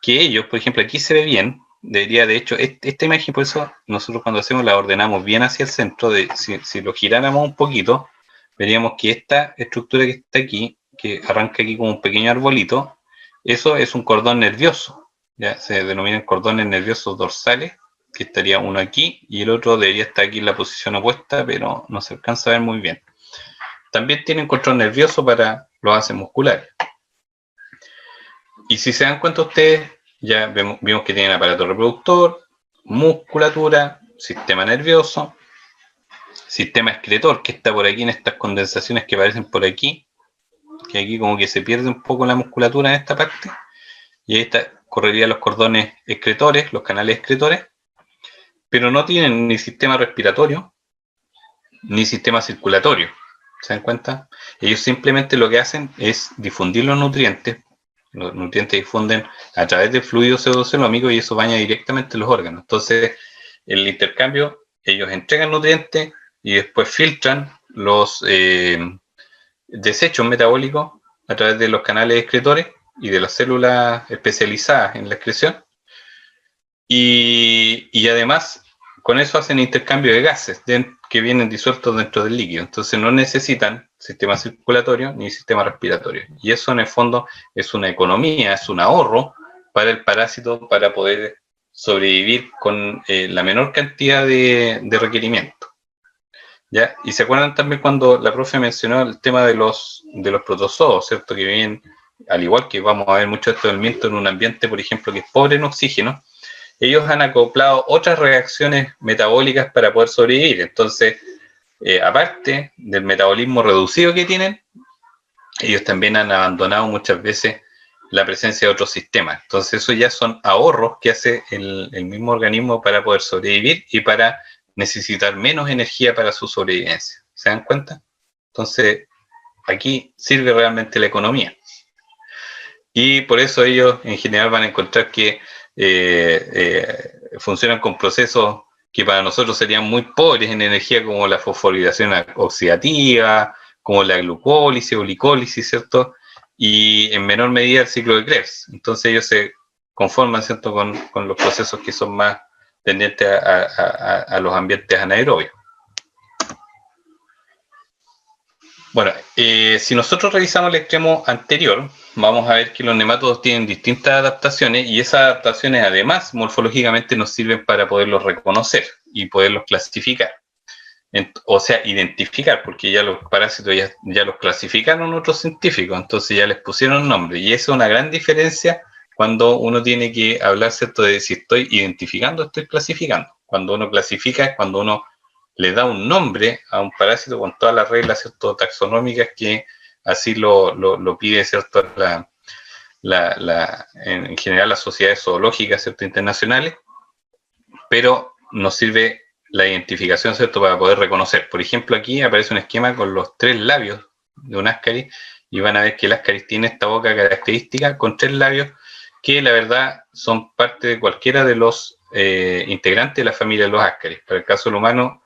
que ellos, por ejemplo, aquí se ve bien, debería, de hecho, esta imagen, por eso nosotros cuando hacemos la ordenamos bien hacia el centro, si lo giráramos un poquito, veríamos que esta estructura que está aquí, que arranca aquí como un pequeño arbolito, eso es un cordón nervioso, ya se denominan cordones nerviosos dorsales, que estaría uno aquí, y el otro debería estar aquí en la posición opuesta, pero no se alcanza a ver muy bien. También tienen control nervioso para los haces musculares. Y si se dan cuenta ustedes, ya vimos que tienen aparato reproductor, musculatura, sistema nervioso, sistema excretor, que está por aquí en estas condensaciones que aparecen por aquí, que aquí como que se pierde un poco la musculatura en esta parte, y ahí correrían los cordones excretores, los canales excretores, pero no tienen ni sistema respiratorio, ni sistema circulatorio. ¿Se dan cuenta? Ellos simplemente lo que hacen es difundir los nutrientes difunden a través del fluido pseudocelómico y eso baña directamente los órganos. Entonces, el intercambio, ellos entregan nutrientes y después filtran los desechos metabólicos a través de los canales excretores y de las células especializadas en la excreción. Y además, con eso hacen intercambio de gases que vienen disueltos dentro del líquido. Entonces no necesitan sistema circulatorio ni sistema respiratorio. Y eso en el fondo es una economía, es un ahorro para el parásito para poder sobrevivir con la menor cantidad de requerimiento. ¿Ya? Y se acuerdan también cuando la profe mencionó el tema de los protozoos, ¿cierto? Que viven, al igual que vamos a ver mucho esto del miento en un ambiente, por ejemplo, que es pobre en oxígeno, ellos han acoplado otras reacciones metabólicas para poder sobrevivir. Entonces, aparte del metabolismo reducido que tienen, ellos también han abandonado muchas veces la presencia de otros sistemas. Entonces, eso ya son ahorros que hace el mismo organismo para poder sobrevivir y para necesitar menos energía para su sobrevivencia. ¿Se dan cuenta? Entonces, aquí sirve realmente la economía. Y por eso ellos en general van a encontrar que funcionan con procesos que para nosotros serían muy pobres en energía, como la fosforilación oxidativa, como la glucólisis o glicólisis, ¿cierto? Y en menor medida el ciclo de Krebs. Entonces ellos se conforman, ¿cierto?, con los procesos que son más tendientes a los ambientes anaerobios. Bueno, si nosotros revisamos el extremo anterior, vamos a ver que los nematodos tienen distintas adaptaciones y esas adaptaciones además morfológicamente nos sirven para poderlos reconocer y poderlos clasificar. O sea, identificar, porque ya los parásitos ya los clasificaron otros científicos, entonces ya les pusieron nombre. Y esa es una gran diferencia cuando uno tiene que hablar, ¿cierto?, de si estoy identificando o estoy clasificando. Cuando uno clasifica es cuando uno le da un nombre a un parásito con todas las reglas, ¿cierto?, taxonómicas que así lo pide, ¿cierto?, en general las sociedades zoológicas, ¿cierto?, internacionales, pero nos sirve la identificación, ¿cierto?, para poder reconocer. Por ejemplo, aquí aparece un esquema con los 3 labios de un Ascaris y van a ver que el Ascaris tiene esta boca característica con 3 labios que la verdad son parte de cualquiera de los integrantes de la familia de los Ascaris. Para el caso del humano,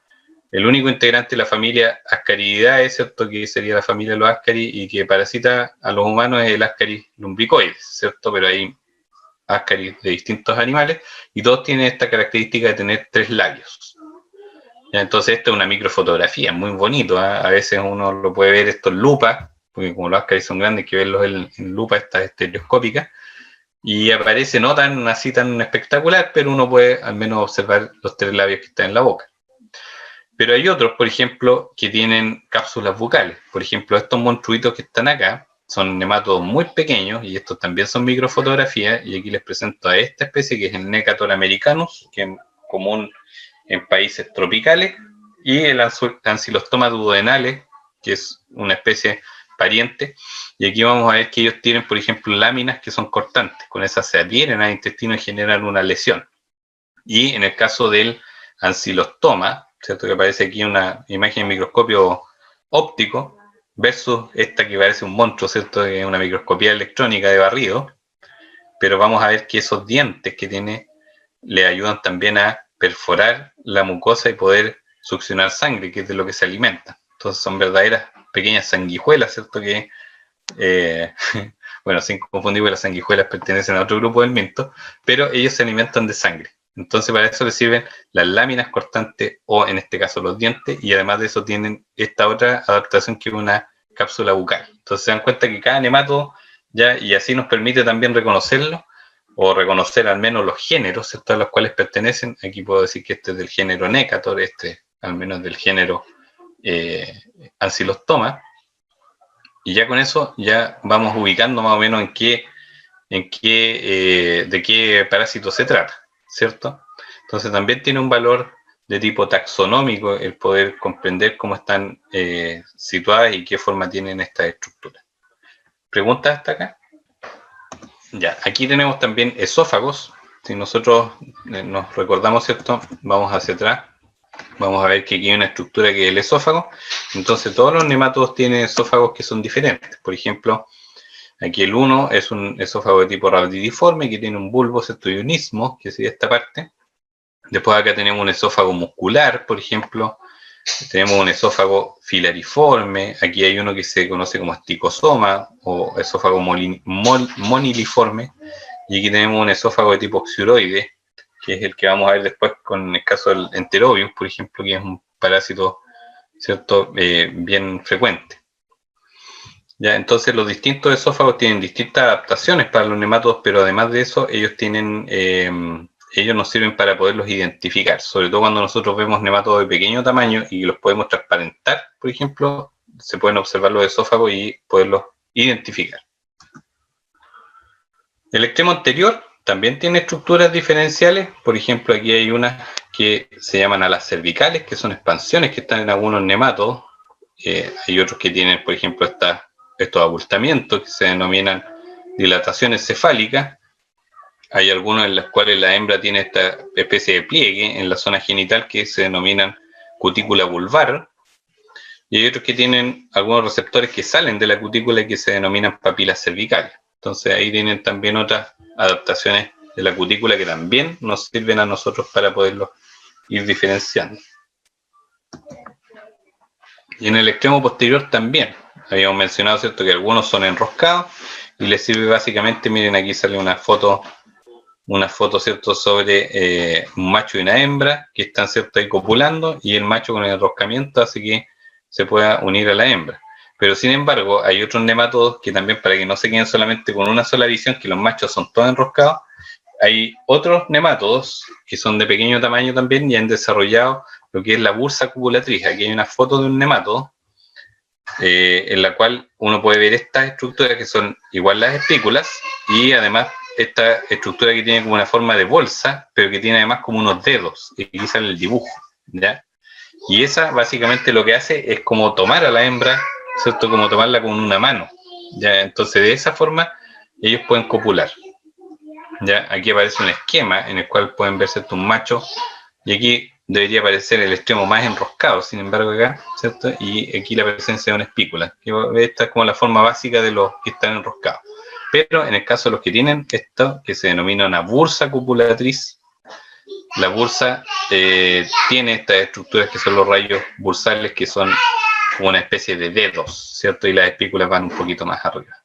el único integrante de la familia Ascariidae, ¿cierto?, que sería la familia de los Ascaris y que parasita a los humanos, es el Ascaris lumbricoides, ¿cierto? Pero hay Ascaris de distintos animales y todos tienen esta característica de tener 3 labios. ¿Ya? Entonces esto es una microfotografía, muy bonito, ¿eh? A veces uno lo puede ver esto en lupa, porque como los Ascaris son grandes hay que verlos en lupa estas estereoscópicas, y aparece no tan así tan espectacular, pero uno puede al menos observar los 3 labios que están en la boca. Pero hay otros, por ejemplo, que tienen cápsulas bucales. Por ejemplo, estos monstruitos que están acá son nematodos muy pequeños y estos también son microfotografías. Y aquí les presento a esta especie que es el Necator americanus, que es común en países tropicales, y el Ancylostoma duodenale, que es una especie pariente. Y aquí vamos a ver que ellos tienen, por ejemplo, láminas que son cortantes. Con esas se adhieren al intestino y generan una lesión. Y en el caso del Ancylostoma, ¿cierto?, que aparece aquí una imagen en microscopio óptico versus esta que parece un monstruo, ¿cierto?, que es una microscopía electrónica de barrido, pero vamos a ver que esos dientes que tiene le ayudan también a perforar la mucosa y poder succionar sangre, que es de lo que se alimenta. Entonces son verdaderas pequeñas sanguijuelas, ¿cierto?, que bueno, sin confundir, las sanguijuelas pertenecen a otro grupo del miento, pero ellos se alimentan de sangre. Entonces para eso les sirven las láminas cortantes o en este caso los dientes, y además de eso tienen esta otra adaptación que es una cápsula bucal. Entonces se dan cuenta que cada nematodo ya, y así nos permite también reconocerlo o reconocer al menos los géneros, ¿cierto?, a los cuales pertenecen. Aquí puedo decir que este es del género Necator, este al menos del género Ancylostoma, y ya con eso ya vamos ubicando más o menos de qué parásito se trata, ¿cierto? Entonces también tiene un valor de tipo taxonómico el poder comprender cómo están situadas y qué forma tienen estas estructuras. ¿Preguntas hasta acá? Ya, aquí tenemos también esófagos. Si nosotros nos recordamos, ¿cierto? Vamos hacia atrás. Vamos a ver que aquí hay una estructura que es el esófago. Entonces todos los nemátodos tienen esófagos que son diferentes. Por ejemplo, aquí el 1 es un esófago de tipo radidiforme que tiene un bulbo, ¿cierto? Y un istmo, que sería esta parte. Después acá tenemos un esófago muscular, por ejemplo. Tenemos un esófago filariforme. Aquí hay uno que se conoce como esticosoma o esófago moniliforme. Y aquí tenemos un esófago de tipo oxyuroide, que es el que vamos a ver después con el caso del Enterobius, por ejemplo, que es un parásito, ¿cierto? Bien frecuente. Ya, entonces los distintos esófagos tienen distintas adaptaciones para los nemátodos, pero además de eso, ellos nos sirven para poderlos identificar, sobre todo cuando nosotros vemos nematodos de pequeño tamaño y los podemos transparentar, por ejemplo, se pueden observar los esófagos y poderlos identificar. El extremo anterior también tiene estructuras diferenciales, por ejemplo, aquí hay unas que se llaman alas cervicales, que son expansiones que están en algunos nemátodos, hay otros que tienen, por ejemplo, estos abultamientos que se denominan dilataciones cefálicas. Hay algunos en los cuales la hembra tiene esta especie de pliegue en la zona genital que se denominan cutícula vulvar. Y hay otros que tienen algunos receptores que salen de la cutícula y que se denominan papilas cervicales. Entonces ahí tienen también otras adaptaciones de la cutícula que también nos sirven a nosotros para poderlos ir diferenciando. Y en el extremo posterior también. Habíamos mencionado, ¿cierto?, que algunos son enroscados y les sirve básicamente, miren, aquí sale una foto, ¿cierto?, sobre un macho y una hembra que están, ¿cierto?, ahí copulando, y el macho con el enroscamiento hace que se pueda unir a la hembra. Pero sin embargo, hay otros nemátodos que también, para que no se queden solamente con una sola visión, que los machos son todos enroscados, hay otros nemátodos que son de pequeño tamaño también y han desarrollado lo que es la bursa copulatriz. Aquí hay una foto de un nemátodo en la cual uno puede ver estas estructuras que son igual las espículas, y además esta estructura que tiene como una forma de bolsa, pero que tiene además como unos dedos, y aquí sale el dibujo, ¿ya? Y esa básicamente lo que hace es como tomar a la hembra, ¿cierto?, como tomarla con una mano, ¿ya? Entonces de esa forma ellos pueden copular, ¿ya? Aquí aparece un esquema en el cual pueden ver, ¿cierto?, un macho, y aquí debería aparecer el extremo más enroscado, sin embargo acá, ¿cierto? Y aquí la presencia de una espícula. Esta es como la forma básica de los que están enroscados. Pero en el caso de los que tienen esto, que se denomina una bursa copulatriz, la bursa tiene estas estructuras que son los rayos bursales, que son como una especie de dedos, ¿cierto? Y las espículas van un poquito más arriba.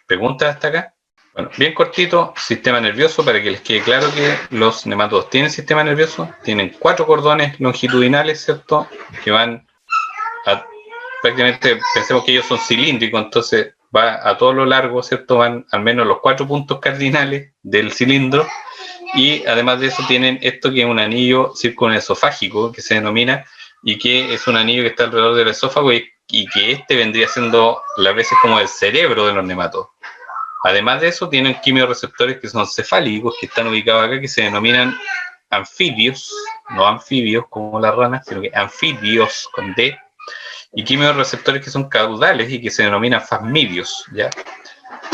¿Preguntas hasta acá? Bueno, bien cortito, sistema nervioso, para que les quede claro que los nemátodos tienen sistema nervioso, tienen 4 cordones longitudinales, ¿cierto?, que van a, prácticamente, pensemos que ellos son cilíndricos, entonces va a todo lo largo, ¿cierto?, van al menos los 4 puntos cardinales del cilindro, y además de eso tienen esto que es un anillo circunesofágico, que se denomina, y que es un anillo que está alrededor del esófago, y que este vendría siendo las veces como el cerebro de los nematodos. Además de eso, tienen quimiorreceptores que son cefálicos, que están ubicados acá, que se denominan anfibios, no anfibios como las ranas, sino que anfibios con D, y quimiorreceptores que son caudales y que se denominan fasmidios, ¿ya?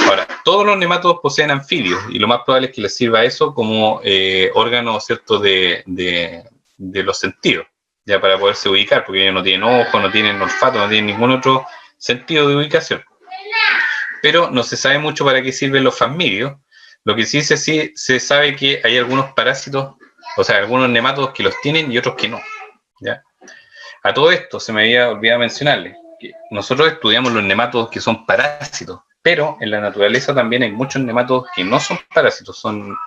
Ahora, todos los nematodos poseen anfibios, y lo más probable es que les sirva eso como órgano, ¿cierto?, de los sentidos, ya, para poderse ubicar, porque ellos no tienen ojo, no tienen olfato, no tienen ningún otro sentido de ubicación. Pero no se sabe mucho para qué sirven los fasmidios. Lo que sí se sabe que hay algunos parásitos, o sea, algunos nematodos que los tienen y otros que no, ¿ya? A todo esto se me había olvidado mencionarles que nosotros estudiamos los nematodos que son parásitos, pero en la naturaleza también hay muchos nematodos que no son parásitos, son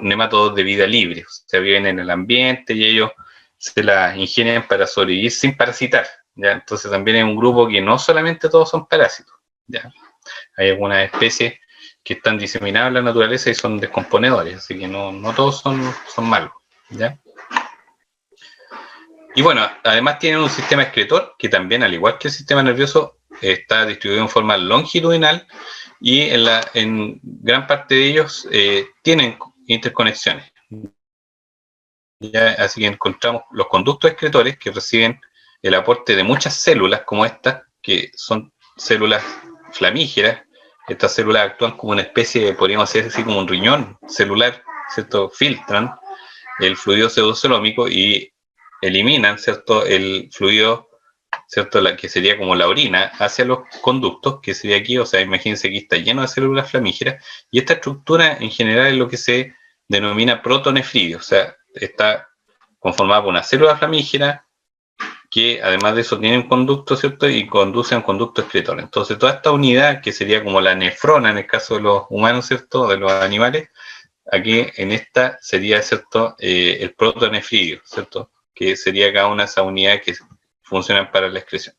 nematodos de vida libre, o sea, viven en el ambiente y ellos se las ingenian para sobrevivir sin parasitar, ¿ya? Entonces también hay un grupo que no solamente todos son parásitos, ¿ya? Hay algunas especies que están diseminadas en la naturaleza y son descomponedores, así que no todos son malos, ¿ya? Y bueno, además tienen un sistema excretor que también, al igual que el sistema nervioso, está distribuido en forma longitudinal, y en gran parte de ellos tienen interconexiones. ¿ya? Así que encontramos los conductos excretores que reciben el aporte de muchas células como estas, que son células flamígeras. Estas células actúan como una especie de, podríamos decir así, como un riñón celular, ¿cierto? Filtran el fluido pseudocelómico y eliminan, ¿cierto?, el fluido, ¿cierto?, la que sería como la orina hacia los conductos, que sería aquí. O sea, imagínense que está lleno de células flamígeras, y esta estructura en general es lo que se denomina protonefridio. O sea, está conformada por una célula flamígera que además de eso tiene un conducto, ¿cierto?, y conduce a un conducto excretor. Entonces toda esta unidad, que sería como la nefrona en el caso de los humanos, ¿cierto?, de los animales, aquí en esta sería, ¿cierto?, el protonefridio, ¿cierto?, que sería cada una de esas unidades que funcionan para la excreción.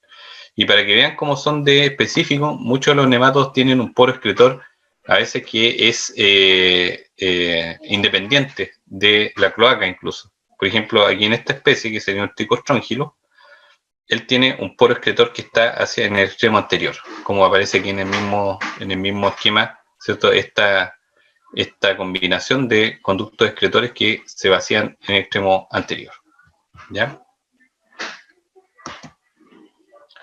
Y para que vean cómo son de específico, muchos de los nematodos tienen un poro excretor a veces que es independiente de la cloaca incluso. Por ejemplo, aquí en esta especie, que sería un Trichostrongylo, él tiene un poro excretor que está hacia en el extremo anterior, como aparece aquí en el mismo esquema, ¿cierto? Esta combinación de conductos excretores que se vacían en el extremo anterior, ¿ya?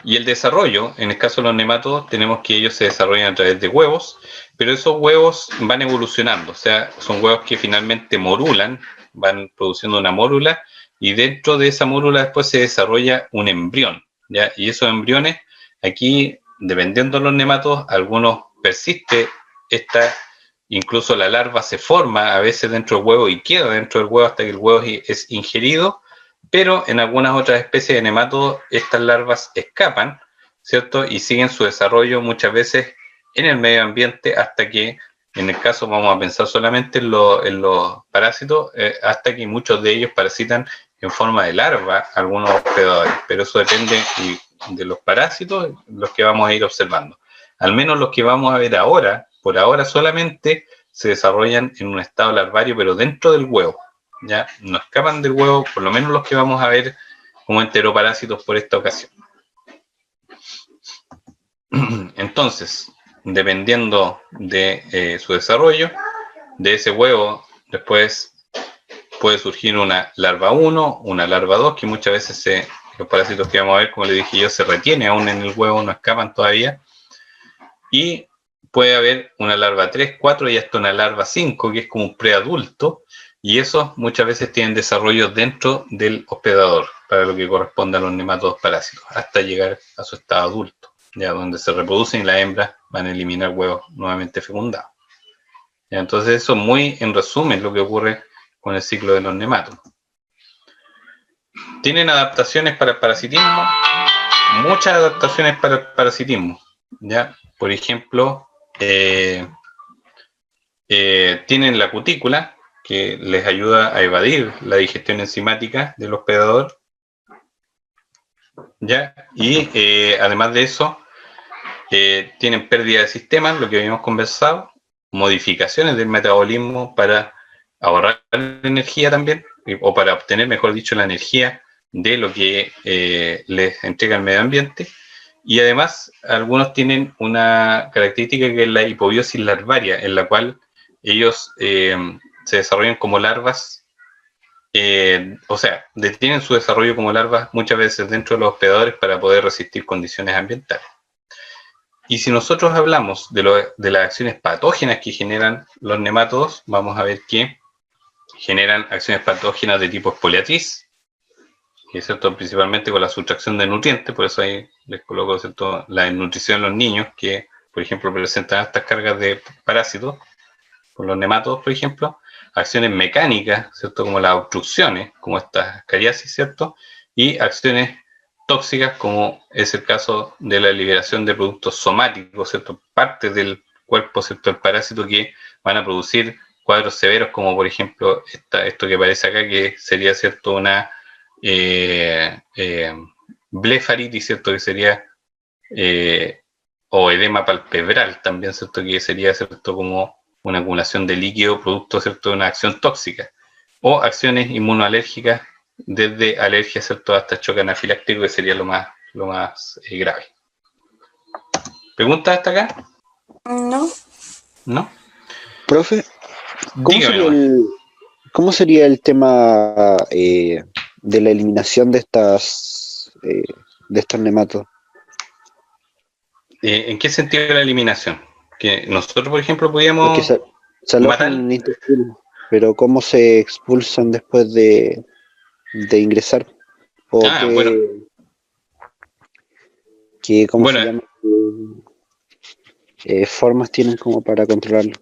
Y el desarrollo, en el caso de los nematodos, tenemos que ellos se desarrollan a través de huevos, pero esos huevos van evolucionando. O sea, son huevos que finalmente morulan, van produciendo una mórula, y dentro de esa mórula después se desarrolla un embrión, ¿ya? Y esos embriones, aquí, dependiendo de los nematodos, algunos persiste incluso la larva se forma a veces dentro del huevo y queda dentro del huevo hasta que el huevo es ingerido. Pero en algunas otras especies de nematodos estas larvas escapan, ¿cierto?, y siguen su desarrollo muchas veces en el medio ambiente hasta que, en el caso vamos a pensar solamente en los parásitos, hasta que muchos de ellos parasitan en forma de larva algunos hospedadores. Pero eso depende de los parásitos, los que vamos a ir observando. Al menos los que vamos a ver ahora, por ahora solamente se desarrollan en un estado larvario, pero dentro del huevo. Ya no escapan del huevo, por lo menos los que vamos a ver como enteroparásitos por esta ocasión. Entonces, dependiendo de su desarrollo, de ese huevo después puede surgir una larva 1, una larva 2, que muchas veces los parásitos que vamos a ver, como les dije yo, se retienen aún en el huevo, no escapan todavía. Y puede haber una larva 3, 4 y hasta una larva 5, que es como un preadulto, y esos muchas veces tienen desarrollo dentro del hospedador, para lo que corresponde a los nematodos parásitos, hasta llegar a su estado adulto, ya donde se reproducen y las hembras van a eliminar huevos nuevamente fecundados. Ya, entonces eso muy en resumen lo que ocurre con el ciclo de los nematodos. Tienen adaptaciones para el parasitismo, muchas adaptaciones para el parasitismo, ¿ya? Por ejemplo, tienen la cutícula, que les ayuda a evadir la digestión enzimática del hospedador, ¿ya? Y además de eso, tienen pérdida de sistemas, lo que habíamos conversado, modificaciones del metabolismo para ahorrar energía también, o para obtener, mejor dicho, la energía de lo que les entrega el medio ambiente. Y además, algunos tienen una característica que es la hipobiosis larvaria, en la cual ellos se desarrollan como larvas, o sea, detienen su desarrollo como larvas muchas veces dentro de los hospedadores para poder resistir condiciones ambientales. Y si nosotros hablamos de las acciones patógenas que generan los nematodos, vamos a ver que generan acciones patógenas de tipo exfoliatriz, que es cierto, principalmente con la sustracción de nutrientes. Por eso ahí les coloco, ¿cierto?, la desnutrición en los niños, que por ejemplo presentan estas cargas de parásitos, por los nematodos, por ejemplo. Acciones mecánicas, ¿cierto?, como las obstrucciones, como esta cariasis, ¿cierto?, y acciones tóxicas, como es el caso de la liberación de productos somáticos, ¿cierto?, partes del cuerpo, ¿cierto?, del parásito, que van a producir cuadros severos, como por ejemplo esto que aparece acá, que sería, ¿cierto?, una blefaritis, ¿cierto?, que sería, o edema palpebral también, ¿cierto?, que sería, ¿cierto?, como una acumulación de líquido producto, ¿cierto?, de una acción tóxica, o acciones inmunoalérgicas, desde alergia, ¿cierto?, hasta choque anafiláctico, que sería lo más grave. ¿Preguntas hasta acá? No. ¿No? Profe, ¿cómo Dígame sería nomás. ¿Cómo sería el tema de la eliminación de estos nematodos? ¿En qué sentido la eliminación? Que nosotros, por ejemplo, Porque podíamos se alojan matar. en el intestino, pero ¿cómo se expulsan después de ingresar? ¿O Bueno, cómo se bueno, llama? Formas tienen como para controlarlo?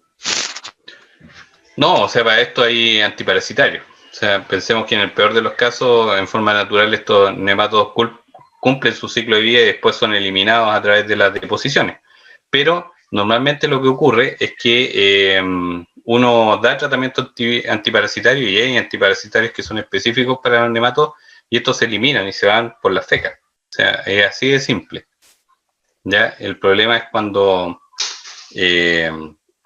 no, o sea, para esto hay antiparasitarios. O sea, pensemos que en el peor de los casos, en forma natural, estos nematodos cumplen su ciclo de vida y después son eliminados a través de las deposiciones. Pero normalmente lo que ocurre es que uno da tratamiento antiparasitario y hay antiparasitarios que son específicos para los nematodos y estos se eliminan y se van por las fecas. O sea, es así de simple. ¿Ya? El problema es cuando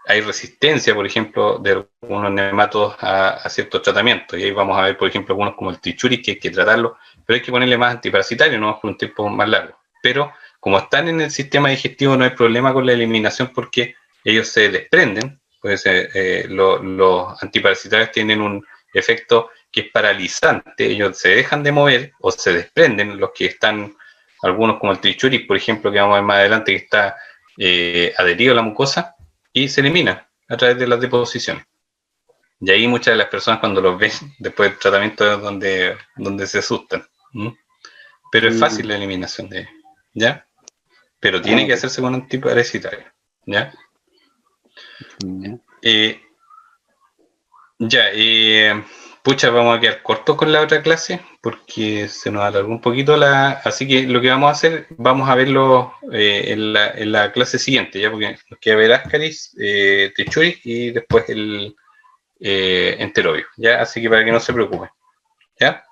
hay resistencia, por ejemplo, de algunos nematodos a ciertos tratamientos. Y ahí vamos a ver, por ejemplo, algunos como el trichuri, que hay que tratarlo, pero hay que ponerle más antiparasitario, no por un tiempo más largo. Pero como están en el sistema digestivo, no hay problema con la eliminación porque ellos se desprenden. Pues los antiparasitarios tienen un efecto que es paralizante. Ellos se dejan de mover o se desprenden, los que están, algunos como el trichuri, por ejemplo, que vamos a ver más adelante, que está adherido a la mucosa, y se elimina a través de las deposiciones. Y ahí muchas de las personas cuando los ven después del tratamiento es donde se asustan. Pero es fácil la eliminación de ellos, ¿ya? Pero tiene que Ok. hacerse con antiparasitario, ¿ya? Ya. Pucha, vamos a quedar cortos con la otra clase porque se nos alargó un poquito así que lo que vamos a hacer, vamos a verlo en la clase siguiente, ya, porque nos queda ver Ascaris, Trichuri y después el Enterobio, ya, así que para que no se preocupen, ya.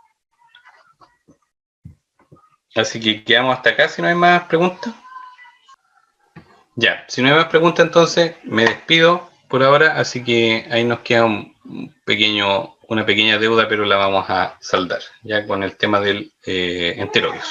Así que quedamos hasta acá si no hay más preguntas. Ya, si no hay más preguntas, entonces me despido por ahora, así que ahí nos queda una pequeña deuda, pero la vamos a saldar, ya con el tema del Enterobios.